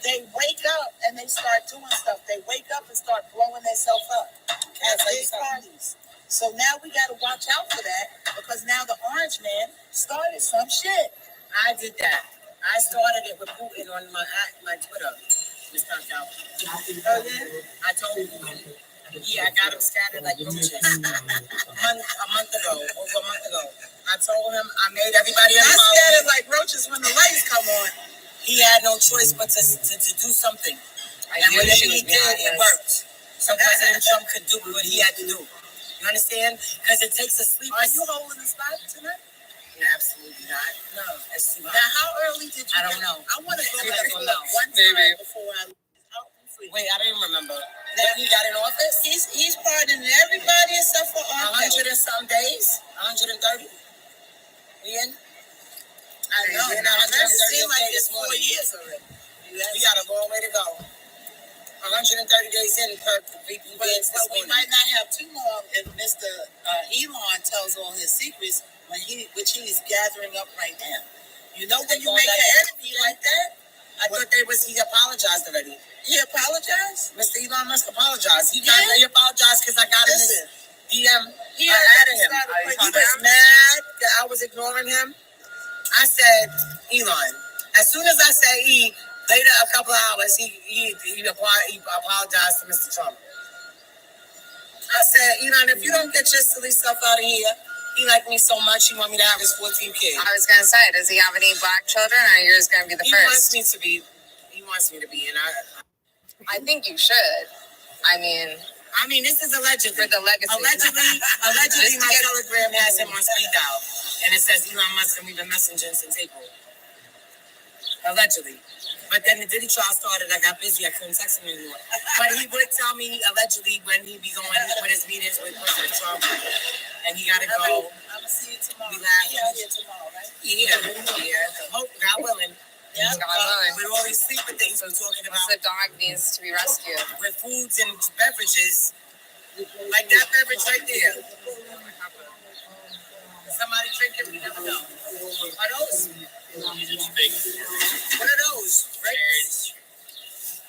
[SPEAKER 11] They wake up and they start doing stuff. They wake up and start blowing themselves up at big parties. So now we got to watch out for that because now the Orange Man started some shit.
[SPEAKER 2] I did that. I started it with Putin on my Twitter. This time out. Oh yeah. I told him. Yeah, I got him scattered like roaches. a month ago, over a month ago. I told him I made everybody else scattered like roaches when the lights come on. He had no choice but to do something. And whatever he did, it worked. So President Trump could do what he had to do. You understand? Because it takes a sleep. Are you holding the spot tonight? No, absolutely not. No, it's too hot. Now, how early did you? I don't know. I want to go back and look one time before I. Wait, I didn't remember. Then he got in office?
[SPEAKER 11] He's pardoning everybody except for
[SPEAKER 2] 100 and some days? 130? We in? I know. It seems like it's 4 years already. We got a long way to go. 130 days in per VP Vance this
[SPEAKER 11] we
[SPEAKER 2] morning.
[SPEAKER 11] might not have too long if Mr. Elon tells all his secrets, which he is gathering up right now. You know when you make an enemy like that?
[SPEAKER 2] I thought he apologized already.
[SPEAKER 11] He apologized?
[SPEAKER 2] Mr. Elon Musk apologized. He apologized because I got in his DM.
[SPEAKER 11] He
[SPEAKER 2] added him. He was mad that I was ignoring him. I said, Elon. As soon as I said later a couple of hours, he apologized to Mr. Trump. I said, Elon, if you don't get your silly stuff out of here, he liked me so much, he want me to have his 14 kids.
[SPEAKER 5] I was going to say, does he have any black children, or you're just going to be the
[SPEAKER 2] He
[SPEAKER 5] first?
[SPEAKER 2] He wants me to be, and
[SPEAKER 5] I think you should. I mean,
[SPEAKER 2] this is allegedly.
[SPEAKER 5] For the legacy.
[SPEAKER 2] Allegedly, my Telegram has him on speed dial, and it says Elon Musk and we've been messaging since April. Allegedly. But then the Diddy trial started, I got busy, I couldn't text him anymore. But he would tell me, allegedly, when he'd be going with his meetings with President Trump, and he gotta go.
[SPEAKER 11] I'm gonna see you tomorrow.
[SPEAKER 2] We laugh.
[SPEAKER 11] Be out here tomorrow, right?
[SPEAKER 2] Yeah. Hope, God willing.
[SPEAKER 5] God willing.
[SPEAKER 2] With all these sleeper things we're talking about.
[SPEAKER 5] The dog needs to be rescued.
[SPEAKER 2] With foods and beverages, like that beverage right there. Somebody drink it, we never know. Are those? What are those? Cherries.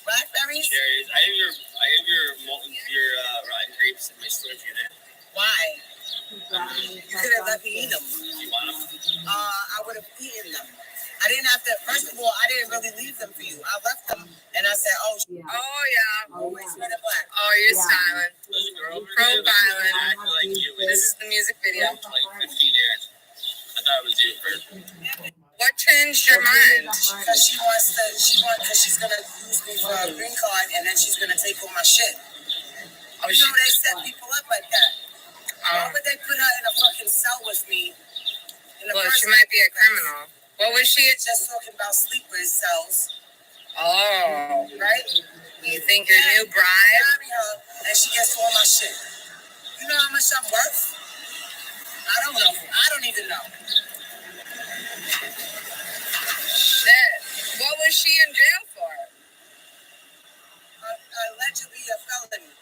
[SPEAKER 2] Blackberries?
[SPEAKER 12] Cherries. I have your rotten grapes in my storage unit.
[SPEAKER 2] Why? You could have let me eat them.
[SPEAKER 12] You want them?
[SPEAKER 2] I would have eaten them. I didn't have to. First of all, I didn't really leave them for you. I left them, and I said, "Oh,
[SPEAKER 3] Yeah.
[SPEAKER 5] Oh, yeah.
[SPEAKER 2] always red and black."
[SPEAKER 5] Oh, you're styling.
[SPEAKER 12] There's a girl over
[SPEAKER 5] Profiling.
[SPEAKER 12] there. I feel like you.
[SPEAKER 5] This is the music video.
[SPEAKER 12] Like 15 years. I thought it was you at first.
[SPEAKER 5] changed your mind?
[SPEAKER 11] Because because she's gonna use me for a green card, and then she's gonna take all my shit.
[SPEAKER 5] Oh,
[SPEAKER 11] You know, they set people up like that. Why would they put her in a fucking cell with me?
[SPEAKER 5] Well, she might be a criminal. What was she?
[SPEAKER 11] Just talking about sleepers cells.
[SPEAKER 5] Oh,
[SPEAKER 11] right?
[SPEAKER 5] You think your new bride?
[SPEAKER 11] Marry her, and she gets all my shit. You know how much I'm worth? I don't know. I don't even know.
[SPEAKER 5] Shit. What was she in jail for?
[SPEAKER 11] Allegedly a felony.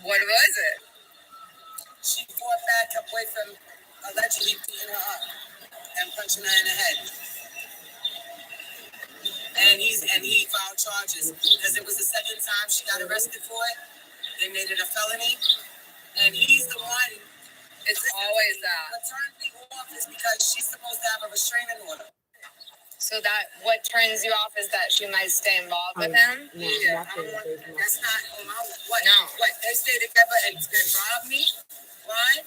[SPEAKER 5] What was it?
[SPEAKER 11] She fought back her boyfriend allegedly beating her up and punching her in the head. And he filed charges because it was the second time she got arrested for it. They made it a felony, and he's the one.
[SPEAKER 5] It's always that.
[SPEAKER 11] What turned me off is because she's supposed to have a restraining order.
[SPEAKER 5] So what turns you off is that she might stay involved with him?
[SPEAKER 11] Yeah, that's not on my what?
[SPEAKER 5] No.
[SPEAKER 11] What? They stay together and rob me? Why?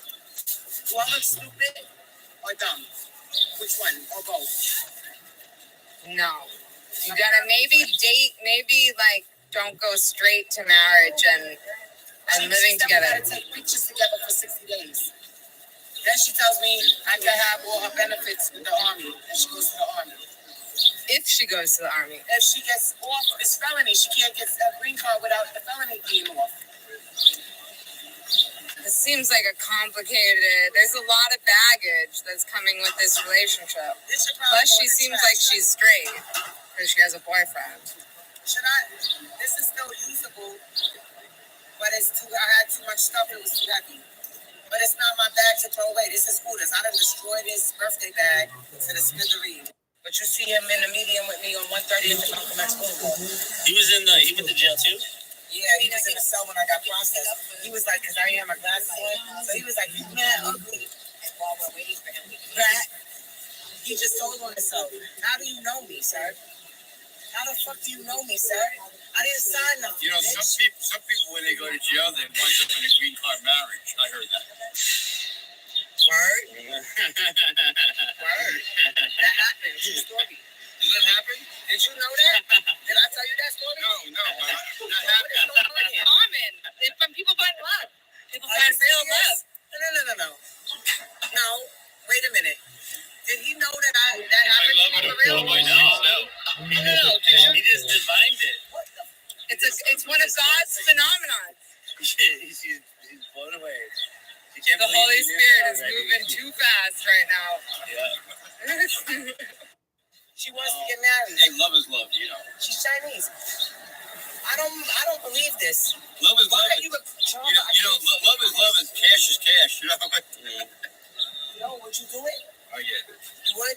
[SPEAKER 11] Do I look stupid or dumb? Which one? Or both?
[SPEAKER 5] No. You gotta maybe like don't go straight to marriage and living together.
[SPEAKER 11] We gotta take pictures together for 60 days. Then she tells me I can have all her benefits with the army, and she goes to the army.
[SPEAKER 5] If she goes to the army.
[SPEAKER 11] If she gets off this felony, she can't get a green card without the felony being off.
[SPEAKER 5] It seems like a complicated. There's a lot of baggage that's coming with this relationship. Plus, she seems like she's straight because she has a boyfriend.
[SPEAKER 11] This is still usable, but it's too. I had too much stuff. It was too heavy. But it's not my bag to throw away. This is Hooters. I done destroyed this birthday bag to the smithereens. But you see him in the medium with me on 130th and Malcolm X Boulevard.
[SPEAKER 12] He went to jail too?
[SPEAKER 11] Yeah, he was in the cell when I got processed. He was like, because I didn't have my glasses on. So he was like, you mad ugly. While we're waiting for him to get back, he just told on himself, how do you know me, sir? How the fuck do you know me, sir? I didn't sign nothing.
[SPEAKER 10] You know, some people when they go to jail, they wind up in a green card marriage. I heard that.
[SPEAKER 11] Word? Word. That happened. True story.
[SPEAKER 10] Does that happen?
[SPEAKER 11] Did you know that? Did I tell you that story?
[SPEAKER 10] No, that happened.
[SPEAKER 5] It's common. It's when people find love. People find real love.
[SPEAKER 11] No. No. Wait a minute. Did he know that happened for real?
[SPEAKER 12] No. He just divined it.
[SPEAKER 11] What the?
[SPEAKER 5] It's one of God's phenomenon.
[SPEAKER 12] He's blown away.
[SPEAKER 5] The Holy Spirit is moving too fast right now.
[SPEAKER 12] Yeah.
[SPEAKER 11] She wants to get married.
[SPEAKER 10] Hey, love is love, you know.
[SPEAKER 11] She's Chinese. I don't believe this.
[SPEAKER 10] Love is love.
[SPEAKER 11] You
[SPEAKER 10] know, love is love and cash is cash. You know.
[SPEAKER 11] No, would you do it?
[SPEAKER 10] Oh yeah.
[SPEAKER 11] You would?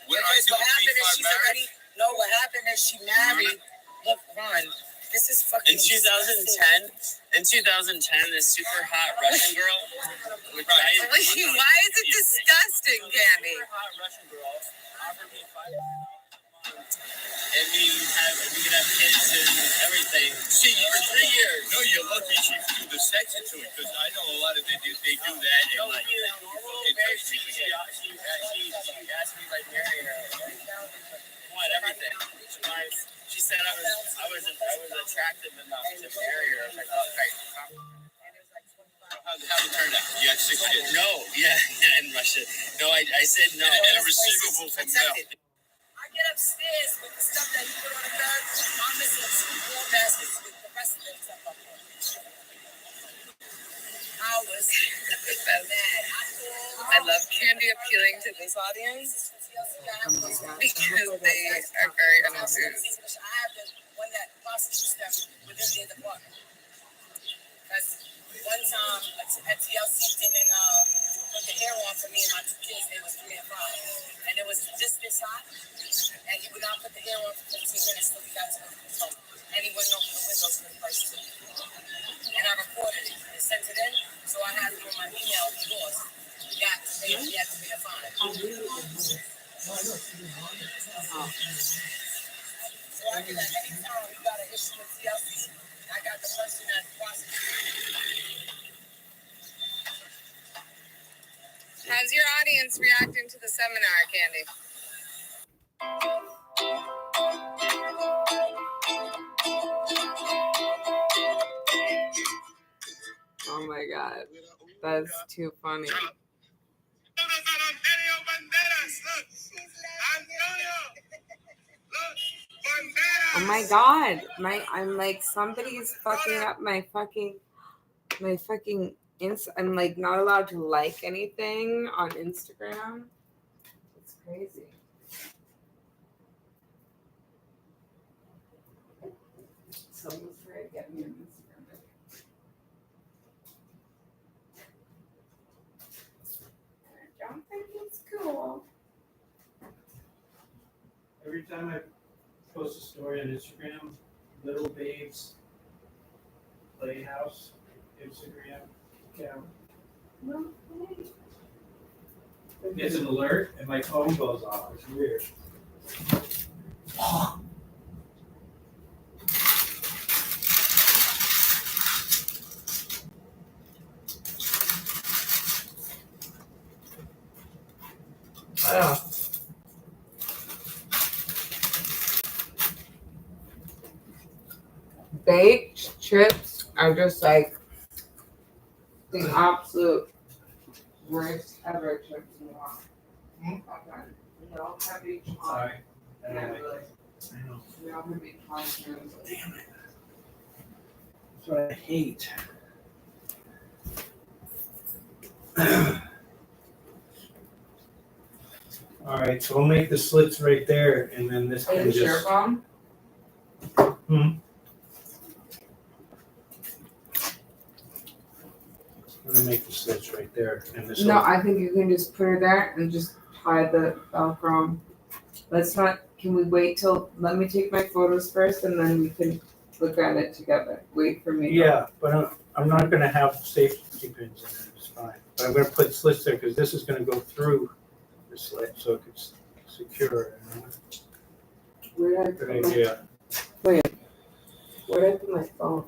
[SPEAKER 10] What I do
[SPEAKER 11] what happened is she's already. No, what happened is she married. Look, Ron. This is fucking.
[SPEAKER 12] In 2010, this super hot Russian girl.
[SPEAKER 5] Why is it disgusting, Candy?
[SPEAKER 12] Super hot Russian girl offered me $5,000 and we could have kids and everything.
[SPEAKER 10] See, for 3 years. No, you're lucky she threw the sex into it because I know a lot of they do that. And
[SPEAKER 12] No,
[SPEAKER 10] like,
[SPEAKER 12] very sweet. She asked me like marry her. What everything. She said I was attractive enough to marry her. I thought,
[SPEAKER 10] how'd it turn out? You had 6 kids.
[SPEAKER 12] no, yeah, in Russia. No, I said no.
[SPEAKER 10] And a receivable from Mel.
[SPEAKER 11] I get upstairs with the stuff that he put on the bed. I'm missing 2 more baskets with the rest of the stuff up on. I was mad.
[SPEAKER 5] I love Candy appealing to this audience because they are very unassuming.
[SPEAKER 11] I have the one that prostitutes them within their department. Because one time at TLC didn't put the hair on for me and my 2 kids. They was 3 and 5, and it was just this hot. And he would not put the hair on for 15 minutes till he got to the hotel. And he wouldn't open the windows for the first 2. And I recorded it and sent it in, so I had it on my email. He lost. He had to pay a fine. So I can at any time you got an issue with TLC, I got the person that prosecutes.
[SPEAKER 5] How's your audience reacting to the seminar, Candy?
[SPEAKER 3] my god. That's too funny. Oh my god. I'm like somebody's fucking up my fucking I'm like not allowed to like anything on Instagram. It's crazy. Someone's trying to get me on Instagram. I don't think it's cool.
[SPEAKER 6] Every time I post a story on Instagram, Little Babes Playhouse Instagram account
[SPEAKER 3] No,
[SPEAKER 6] gets an alert and my phone goes off. It's weird. Yeah.
[SPEAKER 3] baked chips are just like the absolute worst ever chips in the world. No heavy chalk.
[SPEAKER 6] Sorry. I
[SPEAKER 3] Yeah,
[SPEAKER 6] don't like
[SPEAKER 3] really.
[SPEAKER 6] it. I know.
[SPEAKER 3] No heavy chalk.
[SPEAKER 6] Damn it. That's what I hate. All right, so I'll make the slits right there, and then this
[SPEAKER 3] Are
[SPEAKER 6] can
[SPEAKER 3] you sure,
[SPEAKER 6] just.
[SPEAKER 3] Mom?
[SPEAKER 6] I'm gonna make the slits right there, and this.
[SPEAKER 3] No, I think you can just put her there and just tie the Velcro. Let's not. Can we wait till? Let me take my photos first, and then we can look at it together. Wait for me.
[SPEAKER 6] Yeah, but I'm not gonna have safety pins in it. It's fine. But I'm gonna put slits there because this is gonna go through the slit, so it's secure.
[SPEAKER 3] Where did I
[SPEAKER 6] Good
[SPEAKER 3] put my,
[SPEAKER 6] idea.
[SPEAKER 3] where did I put my phone?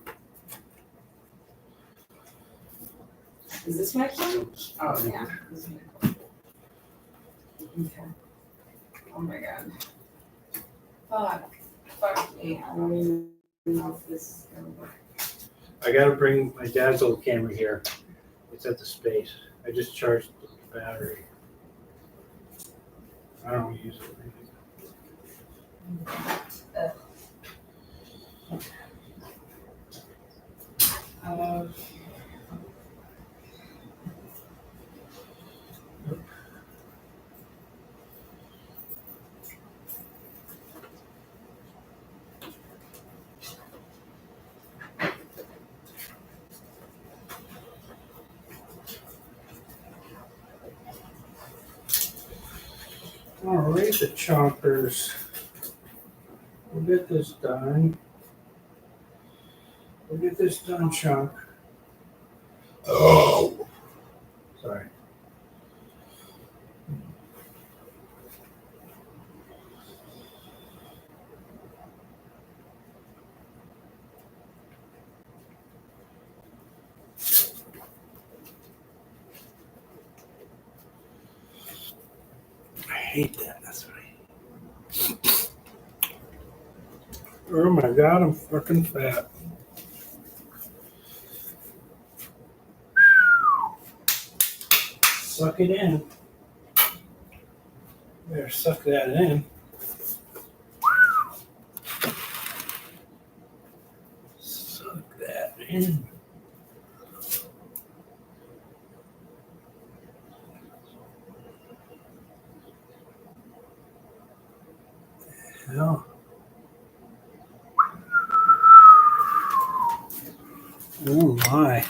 [SPEAKER 3] Is this my phone? Oh yeah. This is my phone. Okay. Oh my god. Fuck me. I don't even know if this is gonna work.
[SPEAKER 6] I gotta bring my dad's old camera here. It's at the space. I just charged the battery. I don't use it. All right, the chompers. We'll get this done. We'll get this done, Chomp. Oh, sorry. I hate that. That's right. Oh my god, I'm fucking fat. Suck it in. Better suck that in. Suck that in. Hell. Oh my.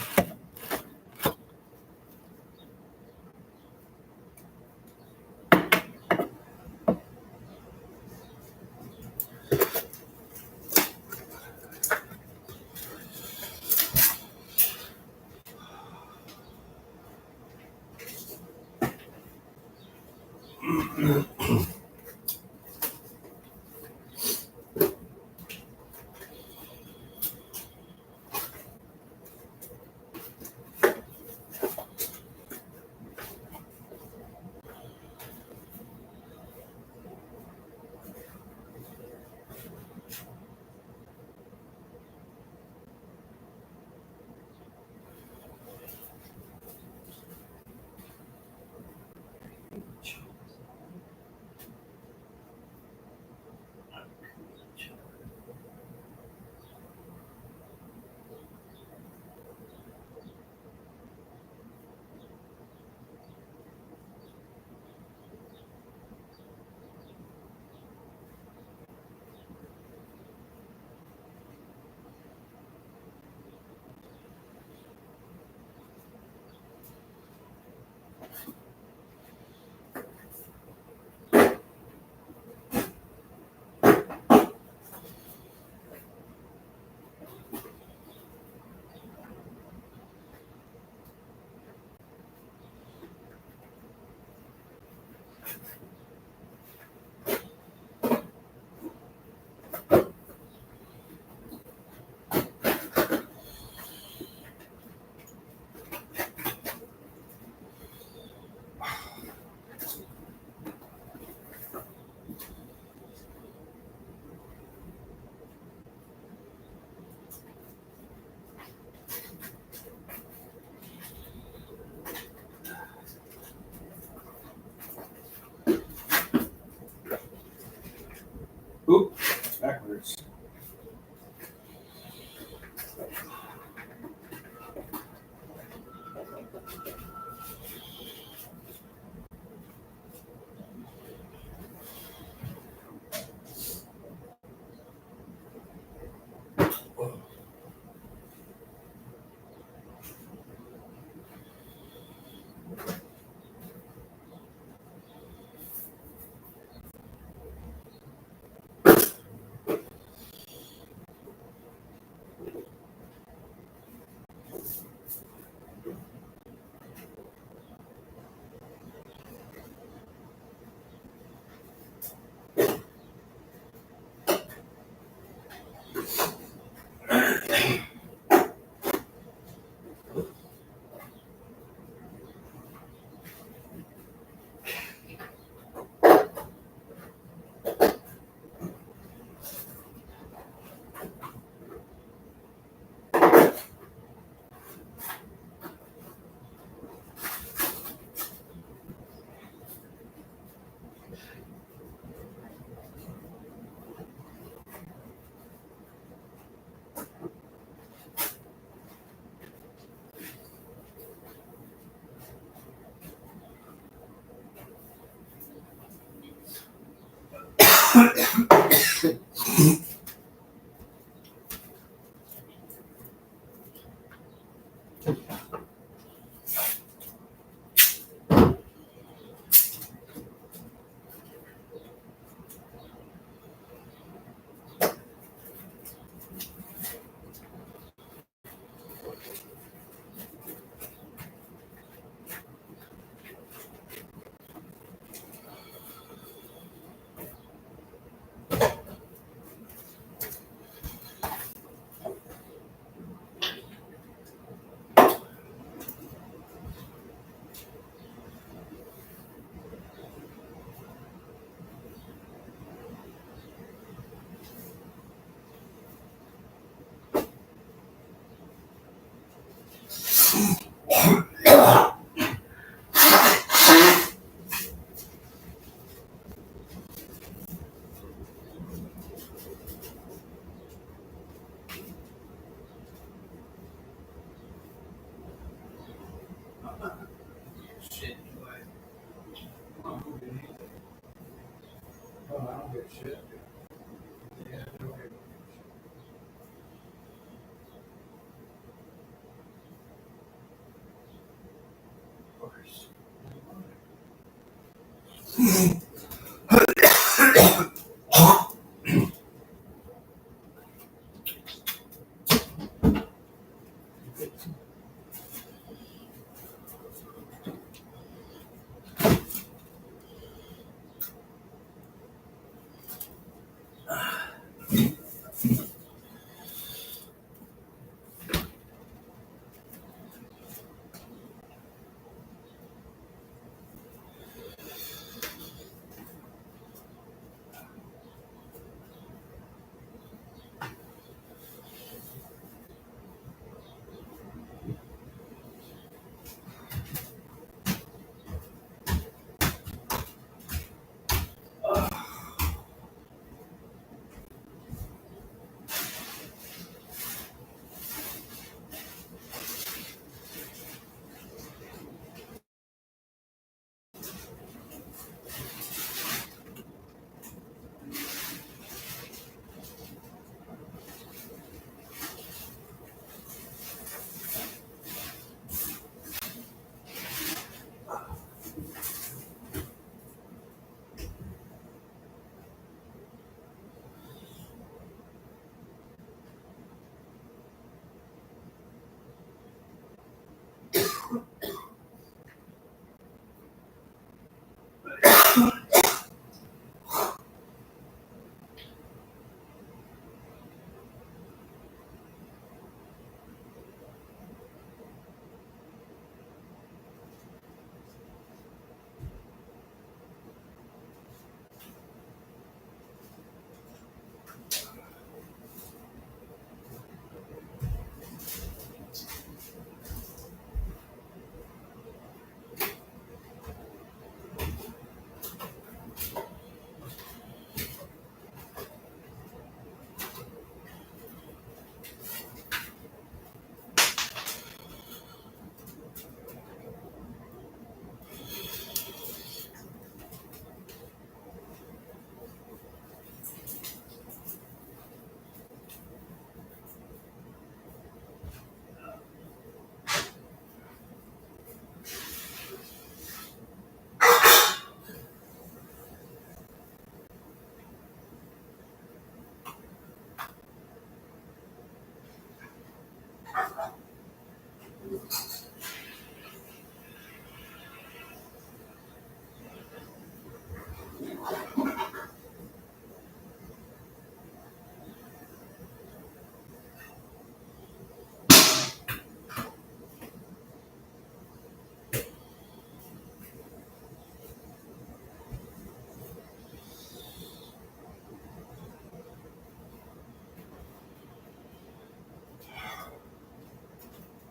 [SPEAKER 6] Shit. Oh, I don't give a shit. Yeah, I don't give a shit. Of course.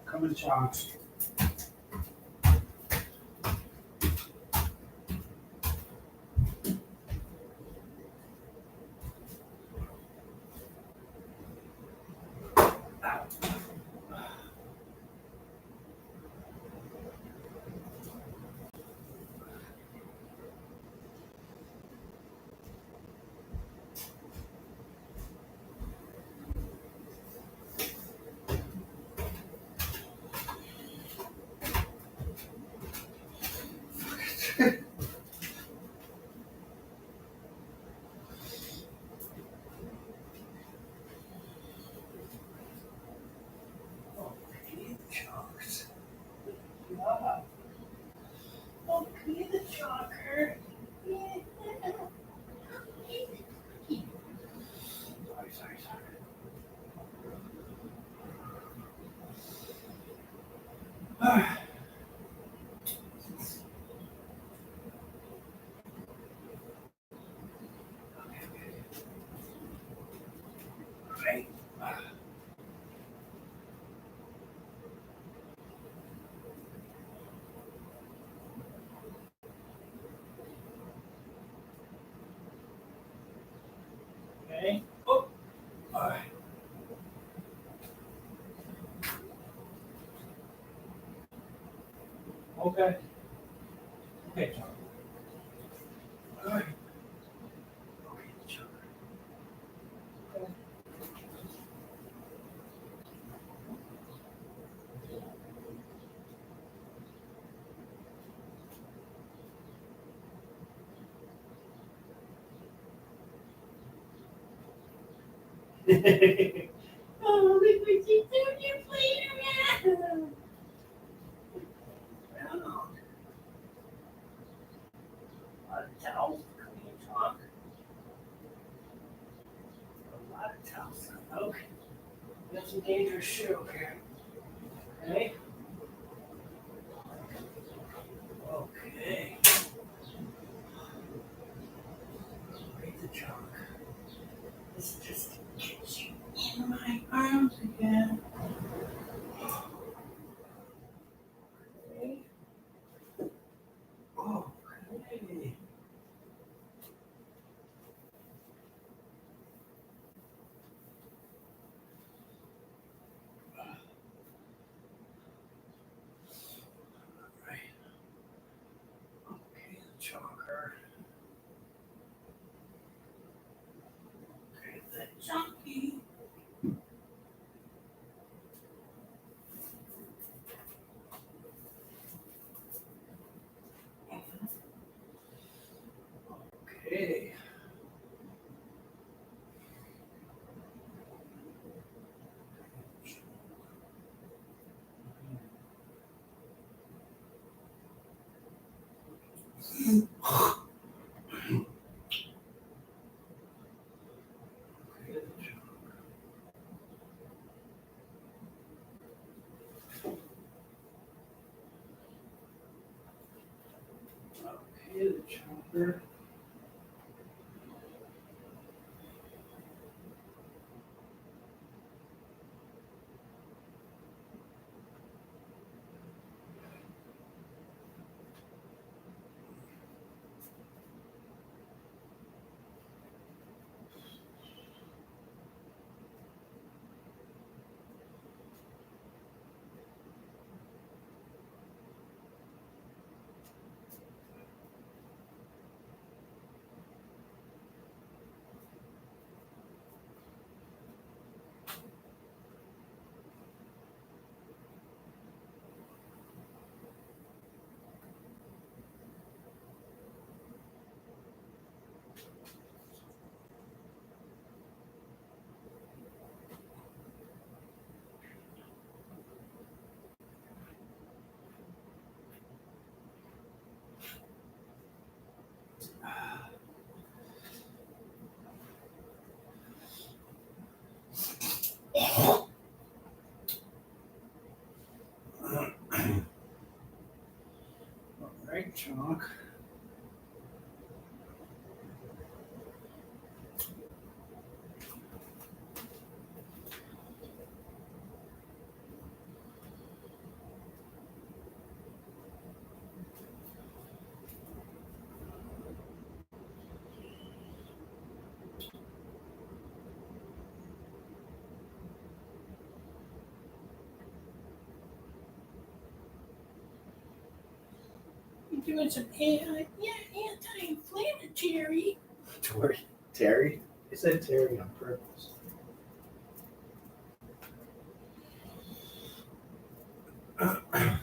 [SPEAKER 6] Come and chance. Okay. Okay, John. All right. Okay, John. Oh, look what you do, you playing around. Wow. A lot of towels. Come here, John. A lot of towels. Okay. That's a dangerous shoe here. Okay. Okay. Break the junk. This just gets you in my arms again. Okay. Okay. Right. Okay, the chonker. Okay, the chunky. Okay. Okay, the chopper. All right, chalk. You're doing some anti-inflammatory. Terry? I said Terry on purpose. All right.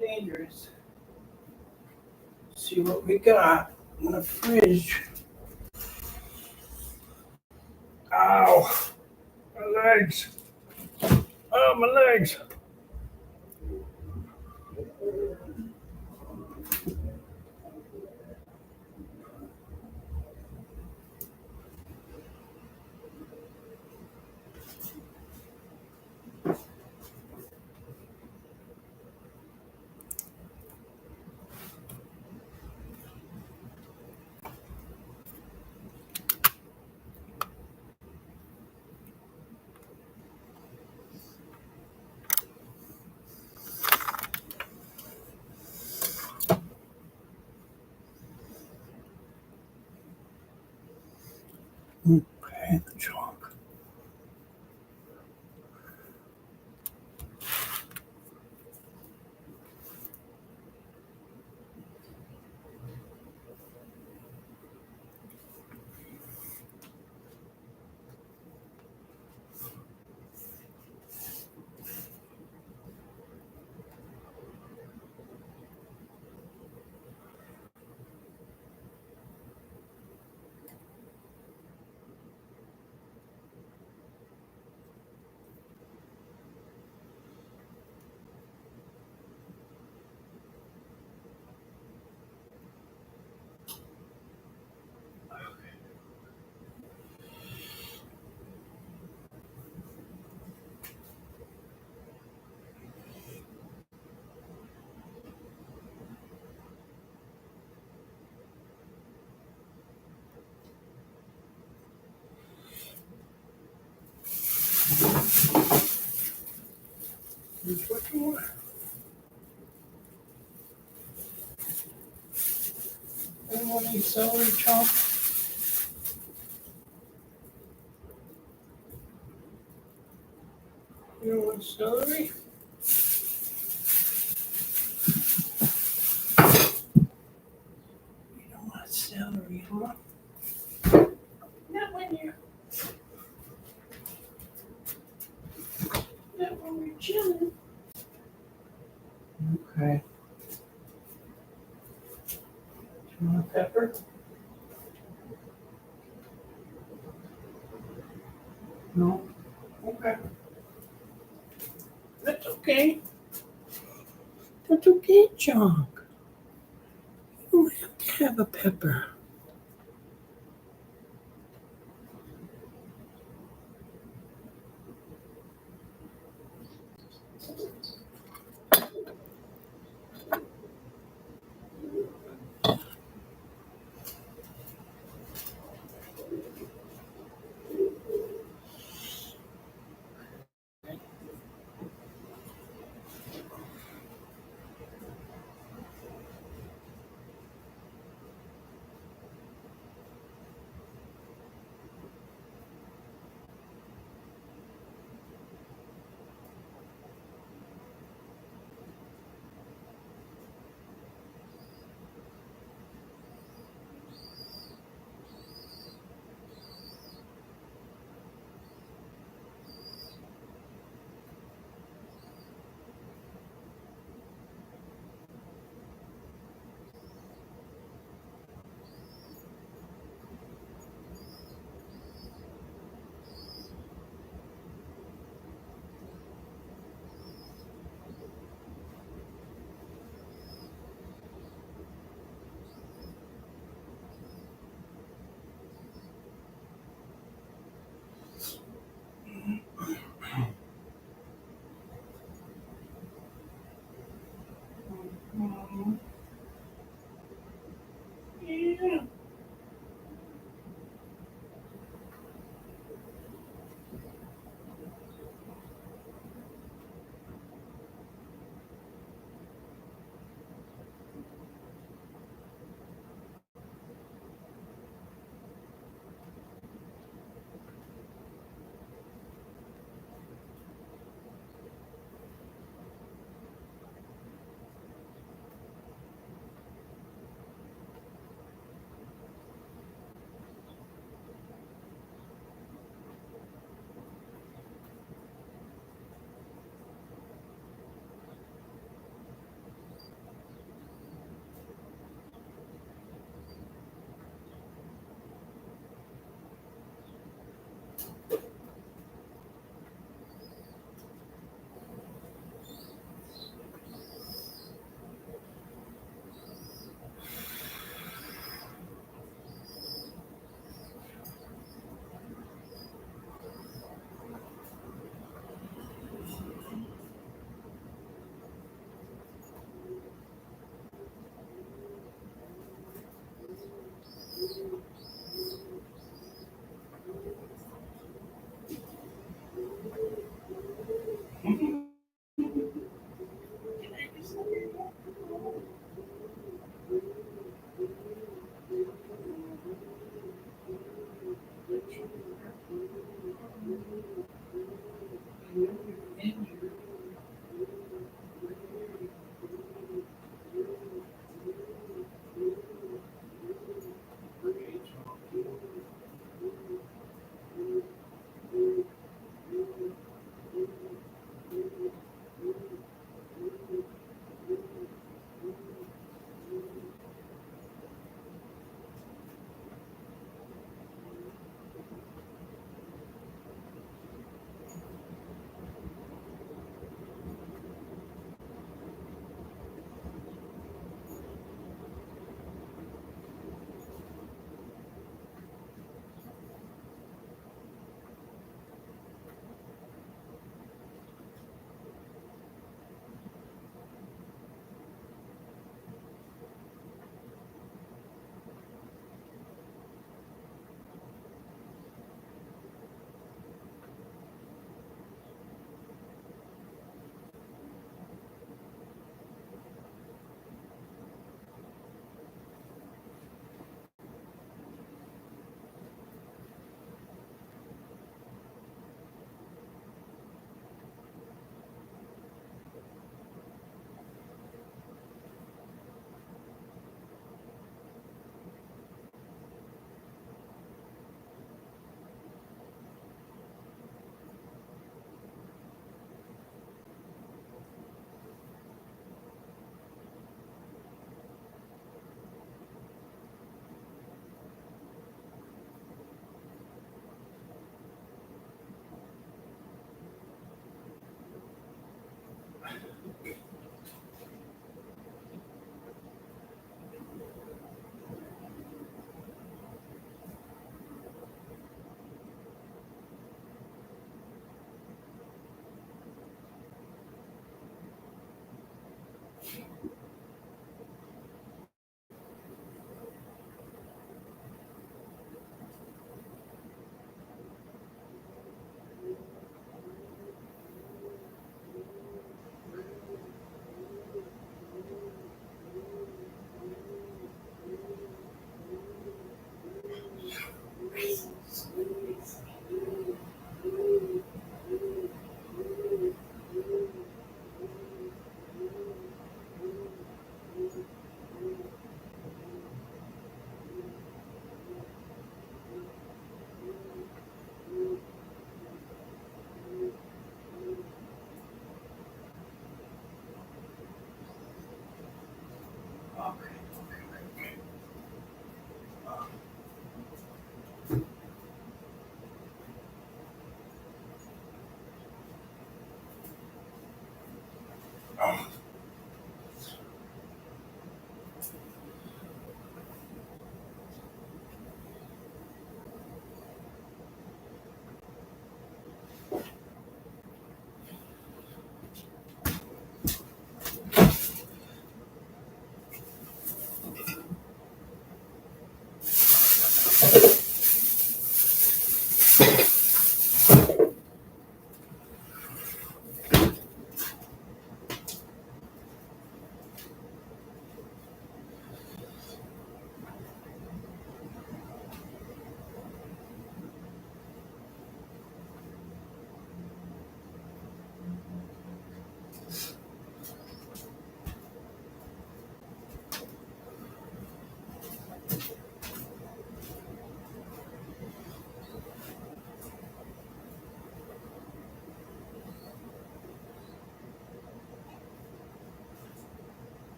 [SPEAKER 6] Dangerous. See what we got in the fridge. Ow! My legs. Oh, my legs. Okay, the chalk. What more? Anyone need celery chop? You want celery? You don't want celery, huh? Not when you're chilling. Okay. Do you want pepper? No? Okay. That's okay. That's okay, John. You don't have to have a pepper.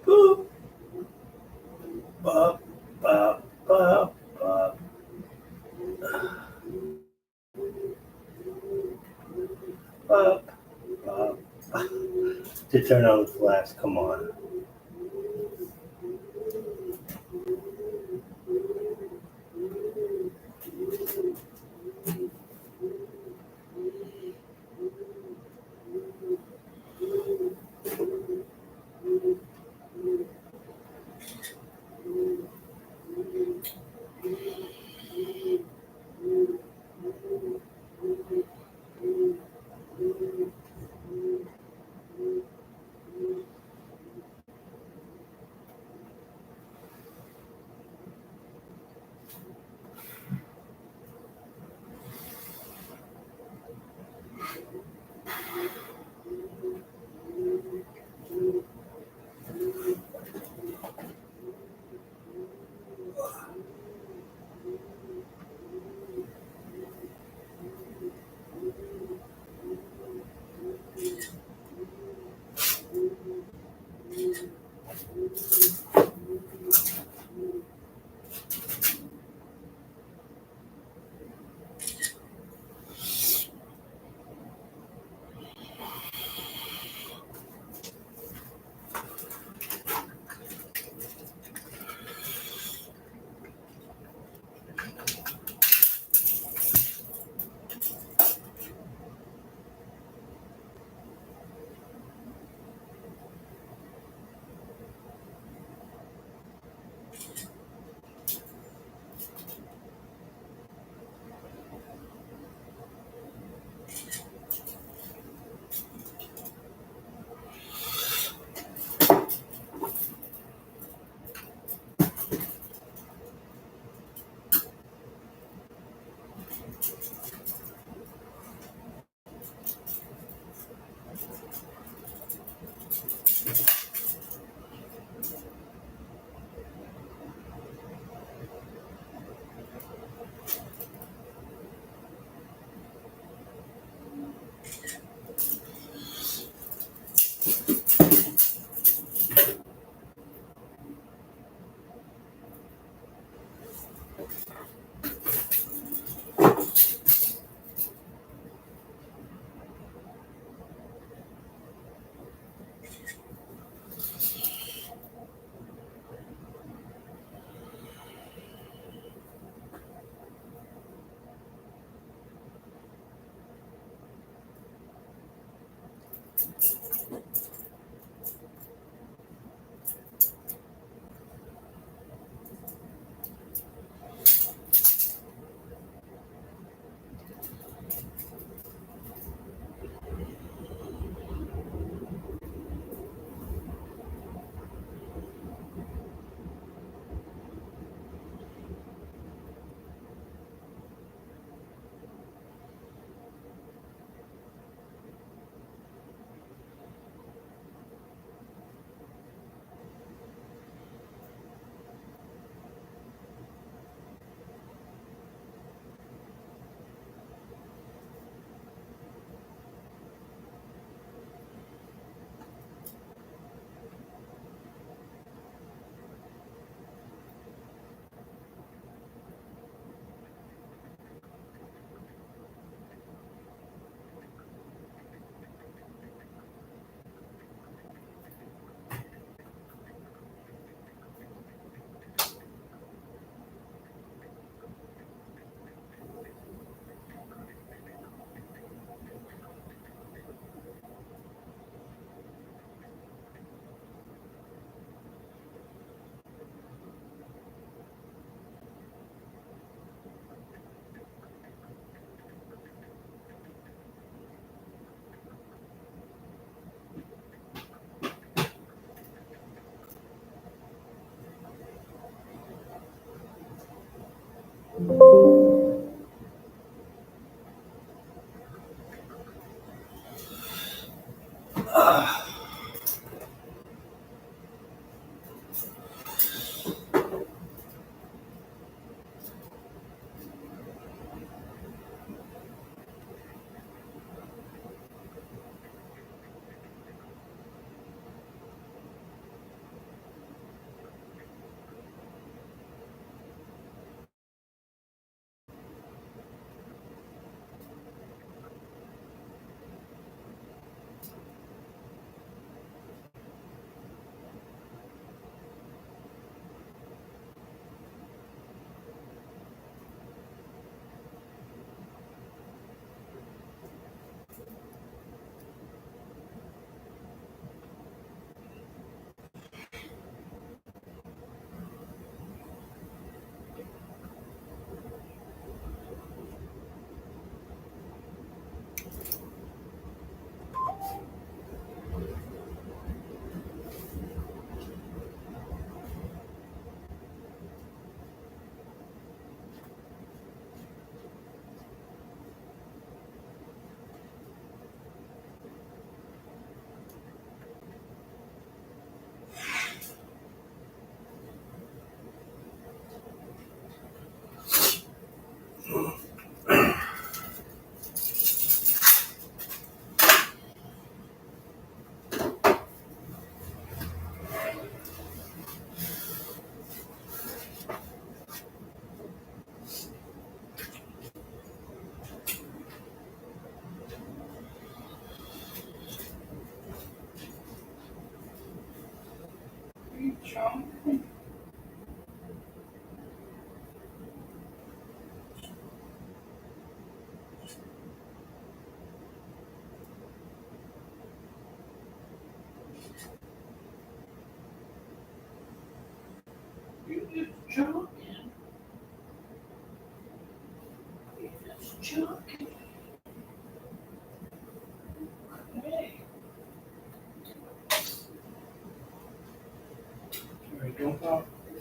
[SPEAKER 6] Boop. Bop, bop, bop, bop. Bop, bop. To turn on the flash, come on.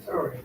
[SPEAKER 6] Sorry.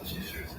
[SPEAKER 6] Chocolate.